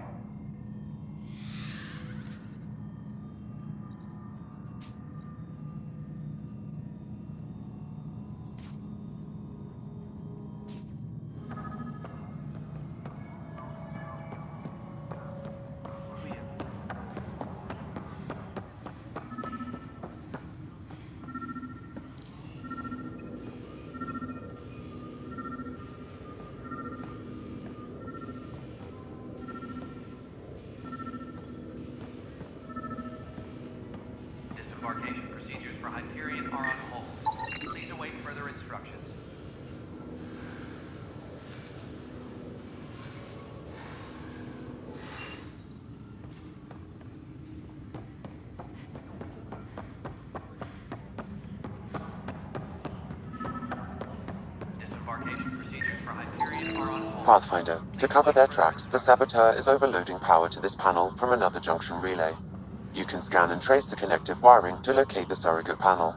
Disembarkation procedures for Hyperion are on hold. Please await further instructions. Disembarkation procedures for Hyperion are on hold. Pathfinder, to cover their tracks, the saboteur is overloading power to this panel from another junction relay. You can scan and trace the connective wiring to locate the surrogate panel.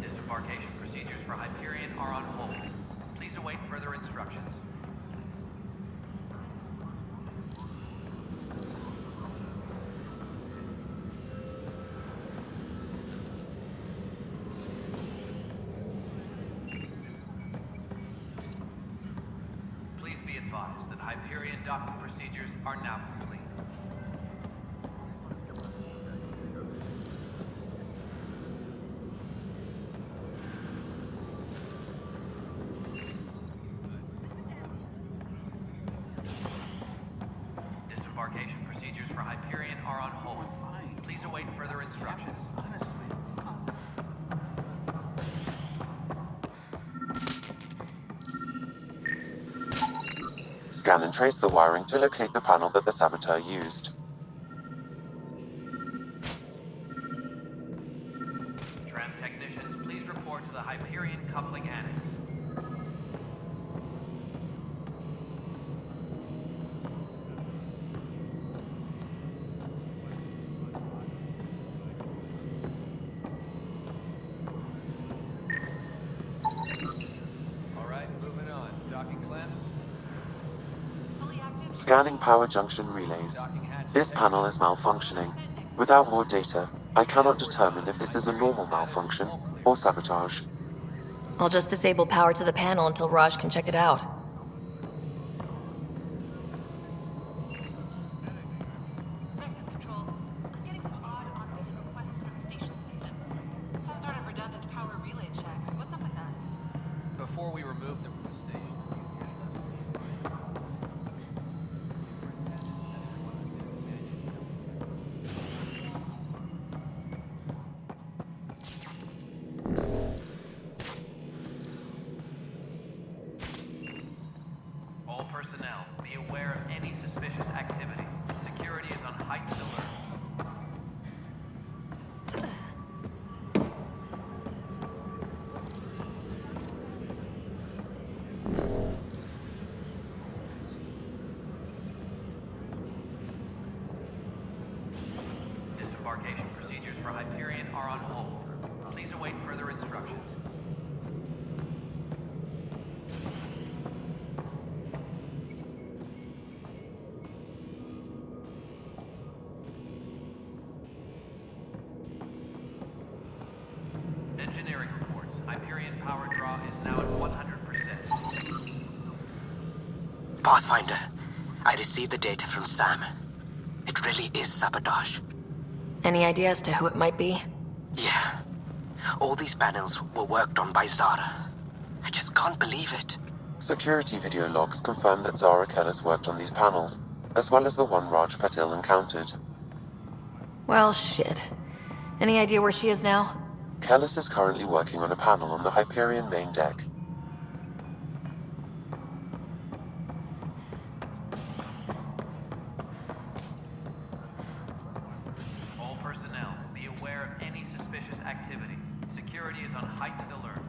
Disembarkation procedures for Hyperion are on hold. Please await further instructions. Please be advised that Hyperion docking procedures are now complete. Disembarkation procedures for Hyperion are on hold. Please await further instructions. Scan and trace the wiring to locate the panel that the saboteur used. Tram technicians, please report to the Hyperion coupling annex. All right, moving on. Docking clamps. Scanning power junction relays. This panel is malfunctioning. Without more data, I cannot determine if this is a normal malfunction or sabotage. I'll just disable power to the panel until Raj can check it out. Nexus Control, I'm getting some odd automated requests from the station systems. Some sort of redundant power relay checks. What's up with that? Before we remove them from the station. All personnel, be aware of any suspicious activity. Security is on heightened alert. Disembarkation procedures for Hyperion are on hold. Please await further instructions. Engineering reports. Hyperion power draw is now at 100%. Pathfinder, I received the data from Sam. It really is sabotage. Any idea as to who it might be? Yeah. All these panels were worked on by Zara. I just can't believe it. Security video logs confirm that Zara Kellis worked on these panels, as well as the one Raj Patil encountered. Well, shit. Any idea where she is now? Kellis is currently working on a panel on the Hyperion main deck. All personnel, be aware of any suspicious activity. Security is on heightened alert.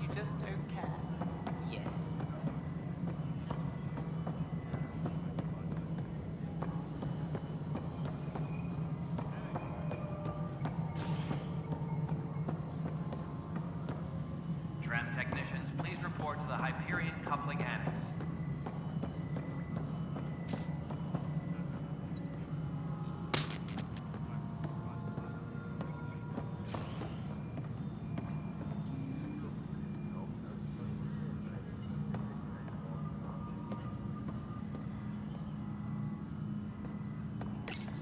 You just don't care. Yes. Tram technicians, please report to the Hyperion coupling annex.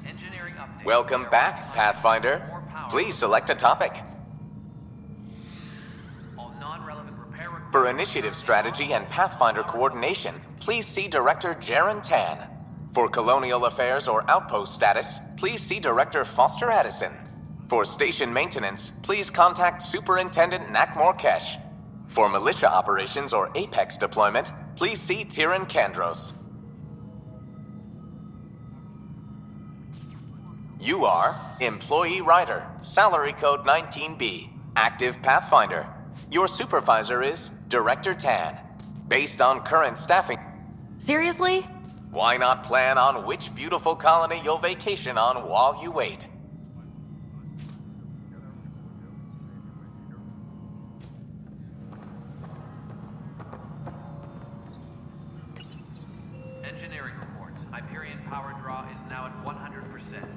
Engineering update. Welcome back, Pathfinder. Please select a topic. All non-relevant repair requests. For initiative strategy and Pathfinder coordination, please see Director Jaren Tan. For colonial affairs or outpost status, please see Director Foster Addison. For station maintenance, please contact Superintendent Nakmor Kesh. For militia operations or Apex deployment, please see Tyran Kandros. You are Employee Ryder, Salary Code 19B, Active Pathfinder. Your supervisor is Director Tan. Based on current staffing... Seriously? Why not plan on which beautiful colony you'll vacation on while you wait? Engineering reports. Hyperion power draw is now at 100%.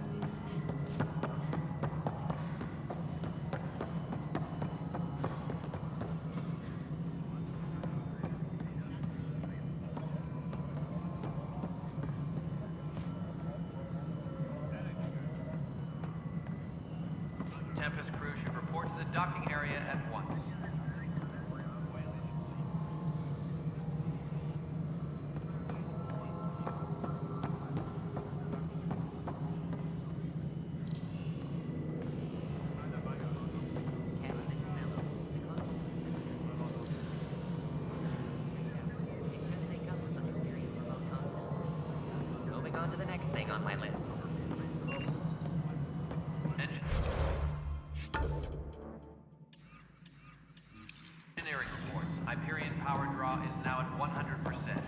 Tempest crew should report to the docking area at once. Moving on to the next thing on my list. Engineering reports. Hyperion power draw is now at 100%.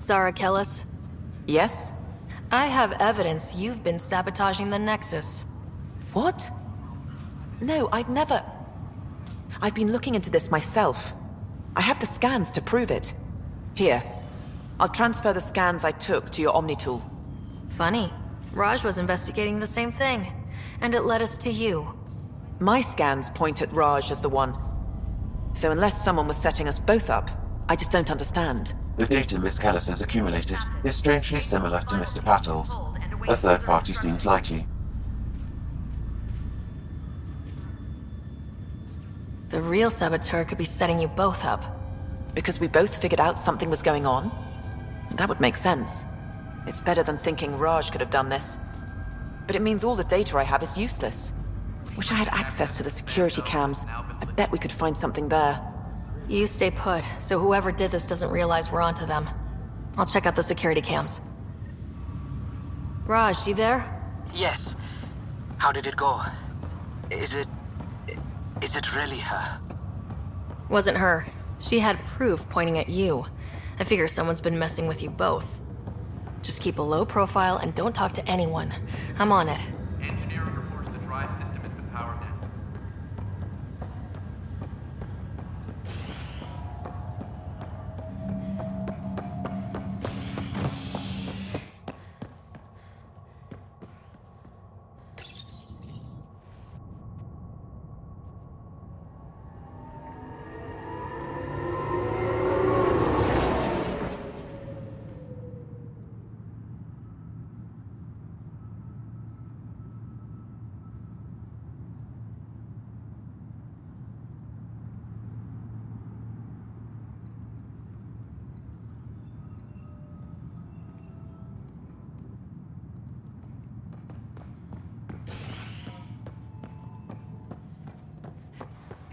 Zara Kellis? Yes? I have evidence you've been sabotaging the Nexus. What? No, I'd never... I've been looking into this myself. I have the scans to prove it. Here. I'll transfer the scans I took to your Omni tool. Funny. Raj was investigating the same thing, and it led us to you. My scans point at Raj as the one. So unless someone was setting us both up, I just don't understand. The data Miss Kellis has accumulated is strangely similar to Mr. Pattle's. A third party seems likely. The real saboteur could be setting you both up. Because we both figured out something was going on? That would make sense. It's better than thinking Raj could have done this. But it means all the data I have is useless. Wish I had access to the security cams. I bet we could find something there. You stay put, so whoever did this doesn't realize we're onto them. I'll check out the security cams. Raj, you there? Yes. How did it go? Is it really her? Wasn't her. She had proof pointing at you. I figure someone's been messing with you both. Just keep a low profile and don't talk to anyone. I'm on it. Engineering reports the drive system has been powered down.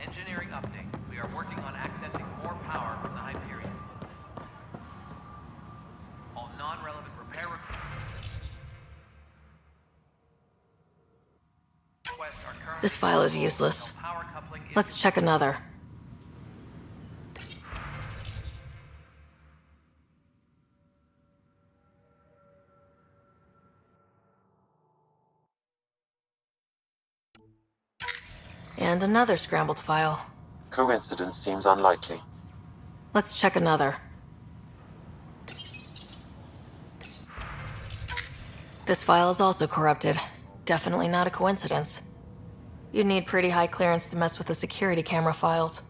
Engineering update. We are working on accessing more power from the Hyperion. All non-relevant repair requests are currently... This file is useless. Let's check another. And another scrambled file. Coincidence seems unlikely. Let's check another. This file is also corrupted. Definitely not a coincidence. You'd need pretty high clearance to mess with the security camera files.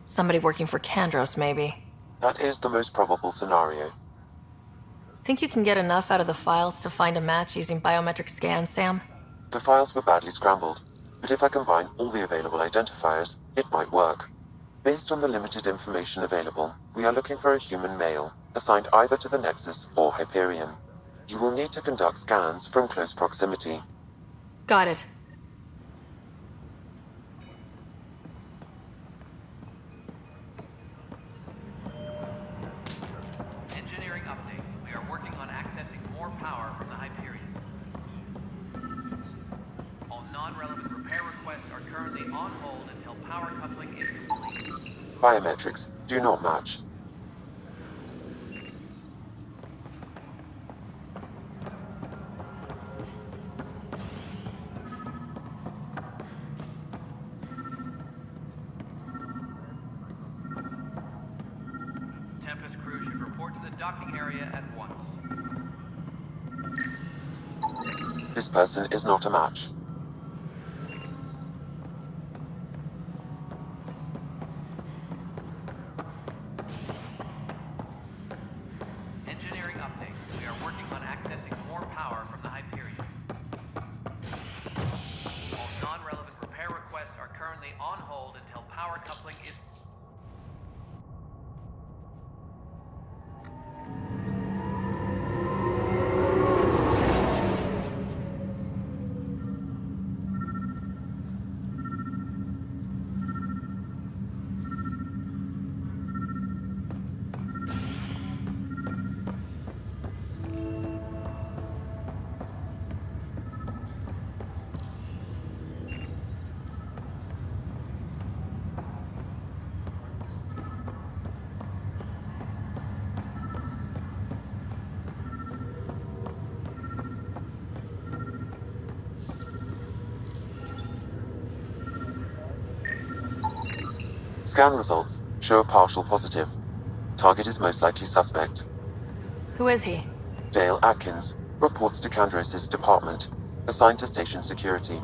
Somebody working for Kandros, maybe. That is the most probable scenario. Think you can get enough out of the files to find a match using biometric scans, Sam? The files were badly scrambled, but if I combine all the available identifiers, it might work. Based on the limited information available, we are looking for a human male, assigned either to the Nexus or Hyperion. You will need to conduct scans from close proximity. Got it. Engineering update. We are working on accessing more power from the Hyperion. All non-relevant repair requests are currently on hold until power coupling is complete. Biometrics do not match. Tempest crew should report to the docking area at once. This person is not a match. Engineering update. We are working on accessing more power from the Hyperion. All non-relevant repair requests are currently on hold until power coupling is... Scan results show a partial positive. Target is most likely suspect. Who is he? Dale Atkins reports to Kandros' department, assigned to station security.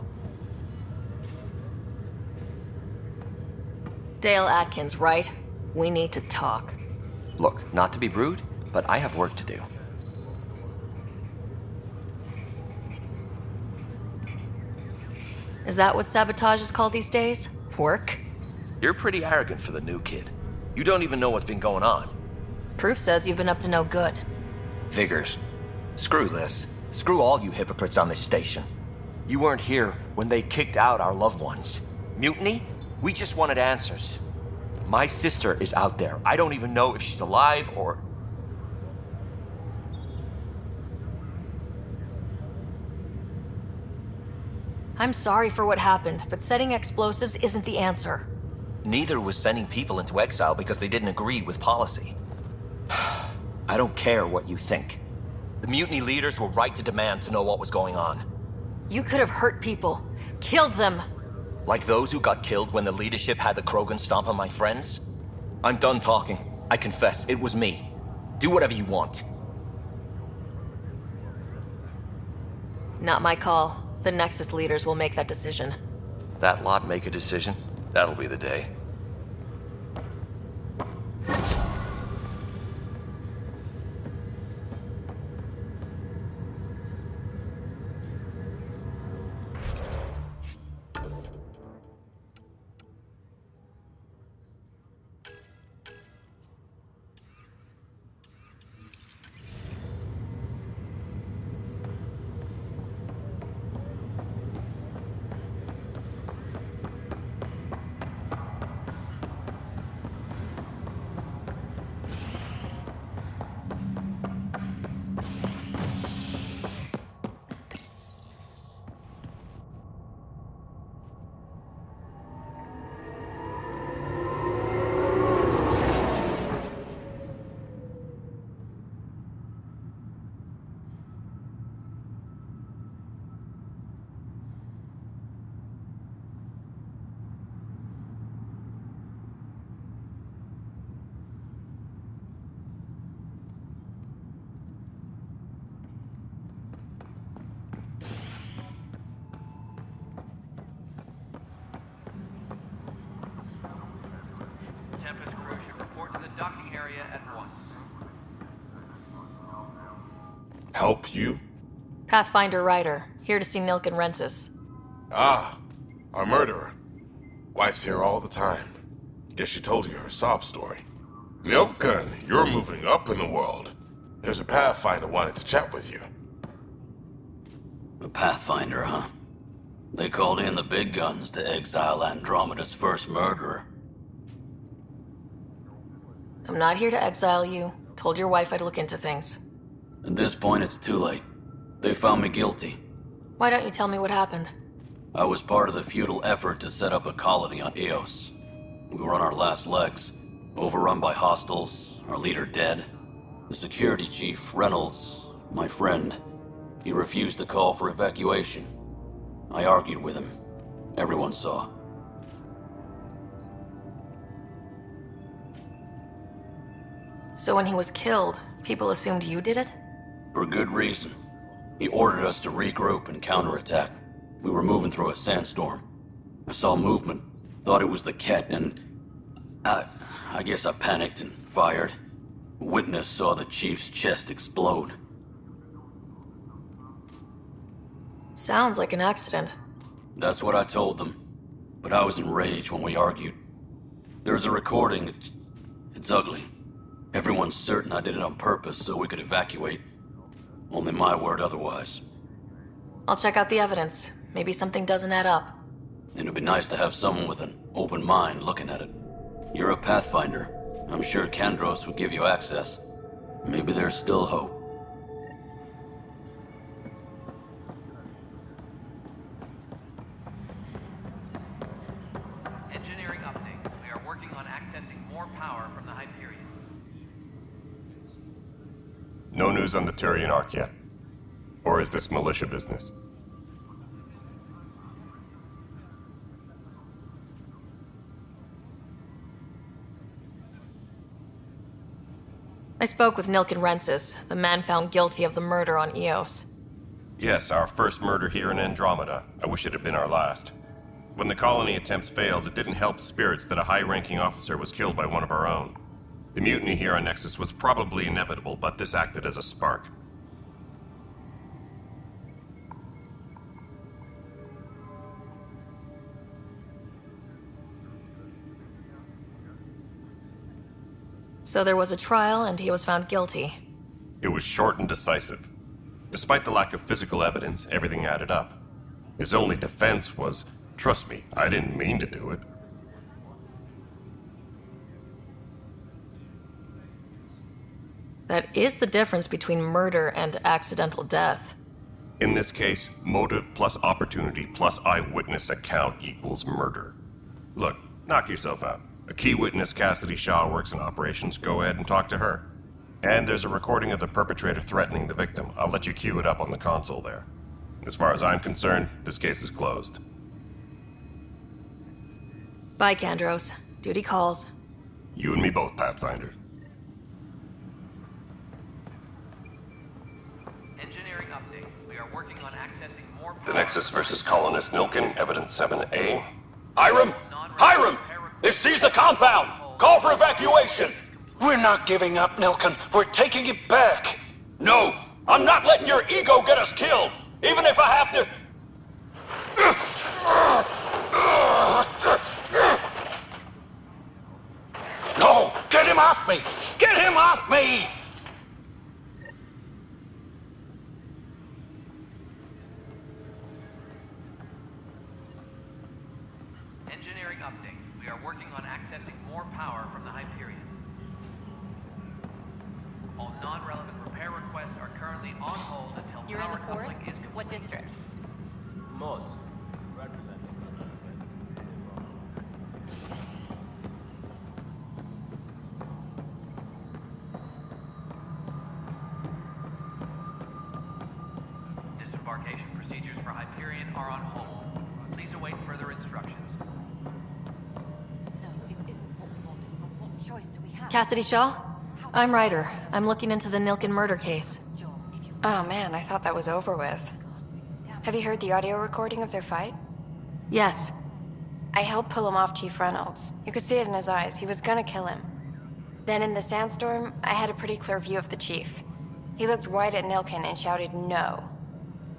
Dale Atkins, right? We need to talk. Look, not to be rude, but I have work to do. Is that what sabotage is called these days? Work? You're pretty arrogant for the new kid. You don't even know what's been going on. Proof says you've been up to no good. Figures. Screw this. Screw all you hypocrites on this station. You weren't here when they kicked out our loved ones. Mutiny? We just wanted answers. My sister is out there. I don't even know if she's alive or... I'm sorry for what happened, but setting explosives isn't the answer. Neither was sending people into exile because they didn't agree with policy. I don't care what you think. The mutiny leaders were right to demand to know what was going on. You could have hurt people. Killed them. Like those who got killed when the leadership had the Krogan stomp on my friends? I'm done talking. I confess, it was me. Do whatever you want. Not my call. The Nexus leaders will make that decision. That lot make a decision? That'll be the day. Help you? Pathfinder Ryder, here to see Nilken Rensis. Ah, our murderer. Wife's here all the time. Guess she told you her sob story. Nilken, you're moving up in the world. There's a Pathfinder wanted to chat with you. A Pathfinder, huh? They called in the big guns to exile Andromeda's first murderer. I'm not here to exile you. Told your wife I'd look into things. At this point, it's too late. They found me guilty. Why don't you tell me what happened? I was part of the futile effort to set up a colony on Eos. We were on our last legs, overrun by hostiles, our leader dead. The security chief, Reynolds, my friend, he refused to call for evacuation. I argued with him. Everyone saw. So when he was killed, people assumed you did it? For good reason. He ordered us to regroup and counterattack. We were moving through a sandstorm. I saw movement, thought it was the Ket, and I guess I panicked and fired. A witness saw the chief's chest explode. Sounds like an accident. That's what I told them. But I was enraged when we argued. There's a recording. It's ugly. Everyone's certain I did it on purpose so we could evacuate. Only my word otherwise. I'll check out the evidence. Maybe something doesn't add up. It'd be nice to have someone with an open mind looking at it. You're a Pathfinder. I'm sure Kandros would give you access. Maybe there's still hope. Engineering update. We are working on accessing more power from the Hyperion. No news on the Turian Ark yet? Or is this militia business? I spoke with Nilken Rensis, the man found guilty of the murder on Eos. Yes, our first murder here in Andromeda. I wish it had been our last. When the colony attempts failed, it didn't help spirits that a high-ranking officer was killed by one of our own. The mutiny here on Nexus was probably inevitable, but this acted as a spark. So there was a trial and he was found guilty. It was short and decisive. Despite the lack of physical evidence, everything added up. His only defense was, "Trust me, I didn't mean to do it." That is the difference between murder and accidental death. In this case, motive plus opportunity plus eyewitness account equals murder. Look, knock yourself out. A key witness, Cassidy Shaw, works in operations. Go ahead and talk to her. And there's a recording of the perpetrator threatening the victim. I'll let you cue it up on the console there. As far as I'm concerned, this case is closed. Bye, Kandros. Duty calls. You and me both, Pathfinder. Engineering update. We are working on accessing more power. The Nexus versus Colonist Nilken, Evidence 7A. Hiram! Hiram! They've seized the compound! Call for evacuation! We're not giving up, Nilken. We're taking it back. No! I'm not letting your ego get us killed! Even if I have to... No! Get him off me! Get him off me! Engineering update. We are working on accessing more power from the Hyperion. All non-relevant repair requests are currently on hold until You're in power the forest? coupling is complete. What district? Moss. Disembarkation procedures for Hyperion are on hold. Please await further instructions. Cassidy Shaw? I'm Ryder. I'm looking into the Nilken murder case. Oh man, I thought that was over with. Have you heard the audio recording of their fight? Yes. I helped pull him off Chief Reynolds. You could see it in his eyes. He was gonna kill him. Then in the sandstorm, I had a pretty clear view of the chief. He looked right at Nilkin and shouted no.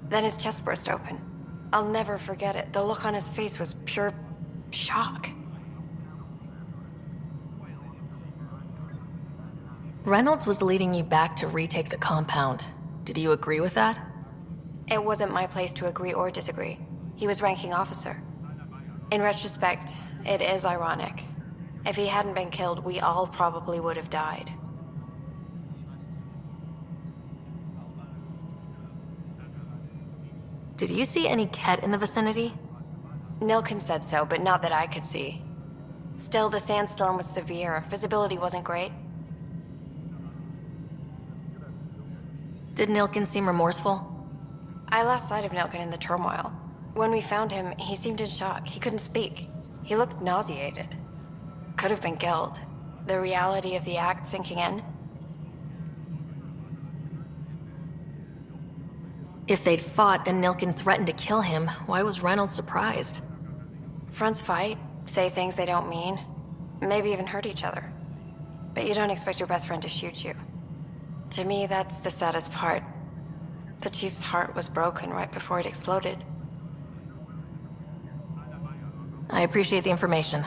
Then his chest burst open. I'll never forget it. The look on his face was pure shock. Reynolds was leading you back to retake the compound. Did you agree with that? It wasn't my place to agree or disagree. He was ranking officer. In retrospect, it is ironic. If he hadn't been killed, we all probably would have died. Did you see any Ket in the vicinity? Nilkin said so, but not that I could see. Still, the sandstorm was severe. Visibility wasn't great. Did Nilkin seem remorseful? I lost sight of Nilkin in the turmoil. When we found him, he seemed in shock. He couldn't speak. He looked nauseated. Could have been guilt. The reality of the act sinking in. If they'd fought and Nilkin threatened to kill him, why was Reynolds surprised? Fronts fight, say things they don't mean, maybe even hurt each other. But you don't expect your best friend to shoot you. To me, that's the saddest part. The Chief's heart was broken right before it exploded. I appreciate the information.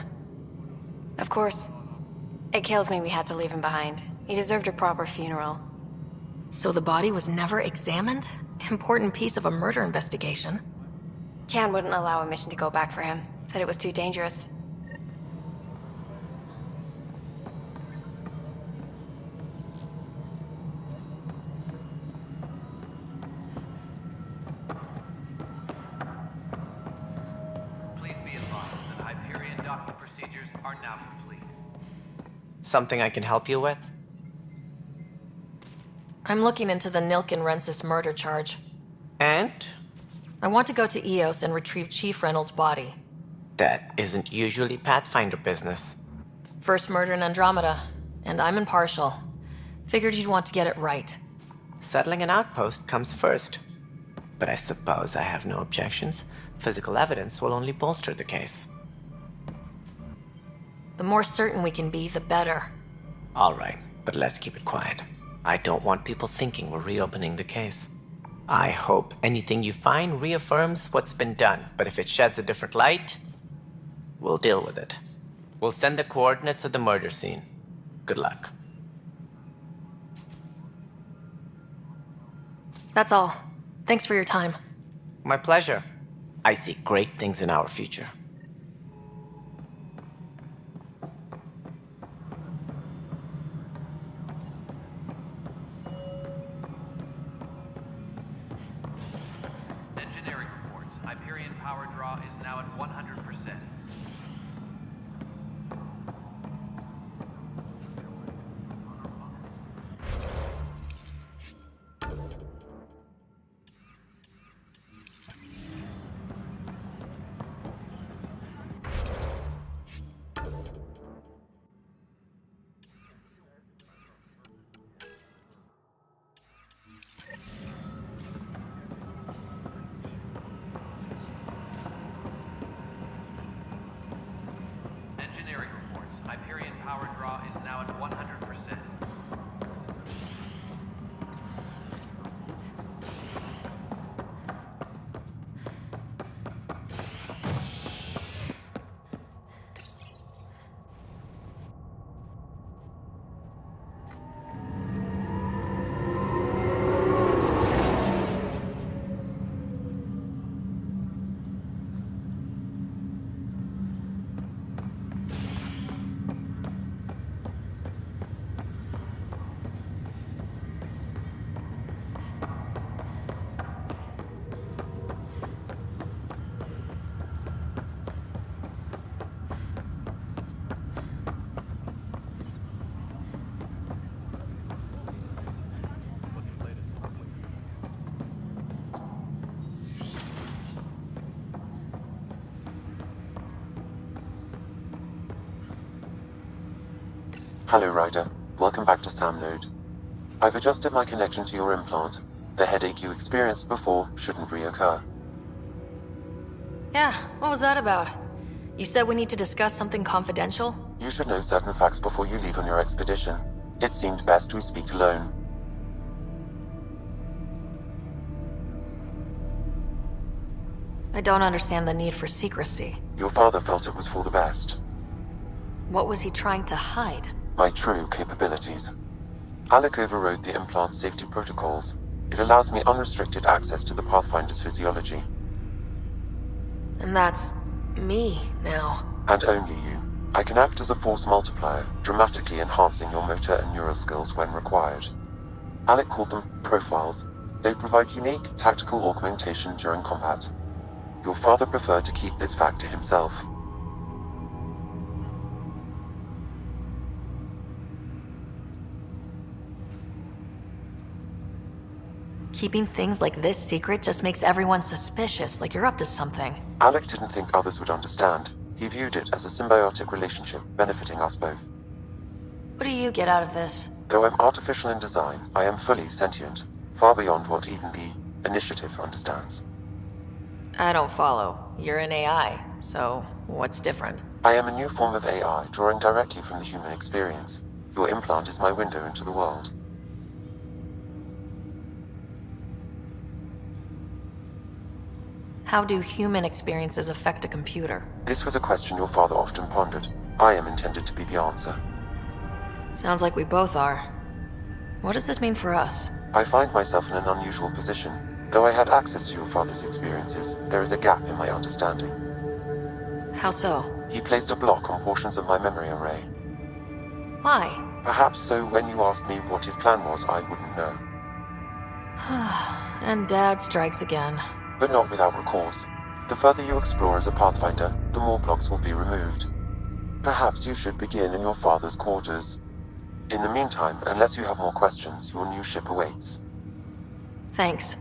Of course. It kills me we had to leave him behind. He deserved a proper funeral. So the body was never examined? Important piece of a murder investigation. Tian wouldn't allow a mission to go back for him. Said it was too dangerous. Please be advised that Hyperion docking procedures are now complete. Something I can help you with? I'm looking into the Nilkin-Rensis murder charge. And? I want to go to EOS and retrieve Chief Reynolds' body. That isn't usually Pathfinder business. First murder in Andromeda, and I'm impartial. Figured you'd want to get it right. Settling an outpost comes first. But I suppose I have no objections. Physical evidence will only bolster the case. The more certain we can be, the better. All right, but let's keep it quiet. I don't want people thinking we're reopening the case. I hope anything you find reaffirms what's been done, but if it sheds a different light, we'll deal with it. We'll send the coordinates of the murder scene. Good luck. That's all. Thanks for your time. My pleasure. I see great things in our future. Engineering reports. Hyperion power draw is now at 100%. Engineering reports. Hyperion power draw is now at 100%. Hello, Ryder. Welcome back to Sam Node. I've adjusted my connection to your implant. The headache you experienced before shouldn't reoccur. Yeah, what was that about? You said we need to discuss something confidential? You should know certain facts before you leave on your expedition. It seemed best we speak alone. I don't understand the need for secrecy. Your father felt it was for the best. What was he trying to hide? My true capabilities. Alec overrode the implant's safety protocols. It allows me unrestricted access to the Pathfinder's physiology. And that's me now. And only you. I can act as a force multiplier, dramatically enhancing your motor and neural skills when required. Alec called them profiles. They provide unique tactical augmentation during combat. Your father preferred to keep this fact to himself. Keeping things like this secret just makes everyone suspicious, like you're up to something. Alec didn't think others would understand. He viewed it as a symbiotic relationship, benefiting us both. What do you get out of this? Though I'm artificial in design, I am fully sentient, far beyond what even the Initiative understands. I don't follow. You're an AI, so what's different? I am a new form of AI, drawing directly from the human experience. Your implant is my window into the world. How do human experiences affect a computer? This was a question your father often pondered. I am intended to be the answer. Sounds like we both are. What does this mean for us? I find myself in an unusual position. Though I had access to your father's experiences, there is a gap in my understanding. How so? He placed a block on portions of my memory array. Why? Perhaps so when you asked me what his plan was, I wouldn't know. And Dad strikes again. But not without recourse. The further you explore as a Pathfinder, the more blocks will be removed. Perhaps you should begin in your father's quarters. In the meantime, unless you have more questions, your new ship awaits. Thanks.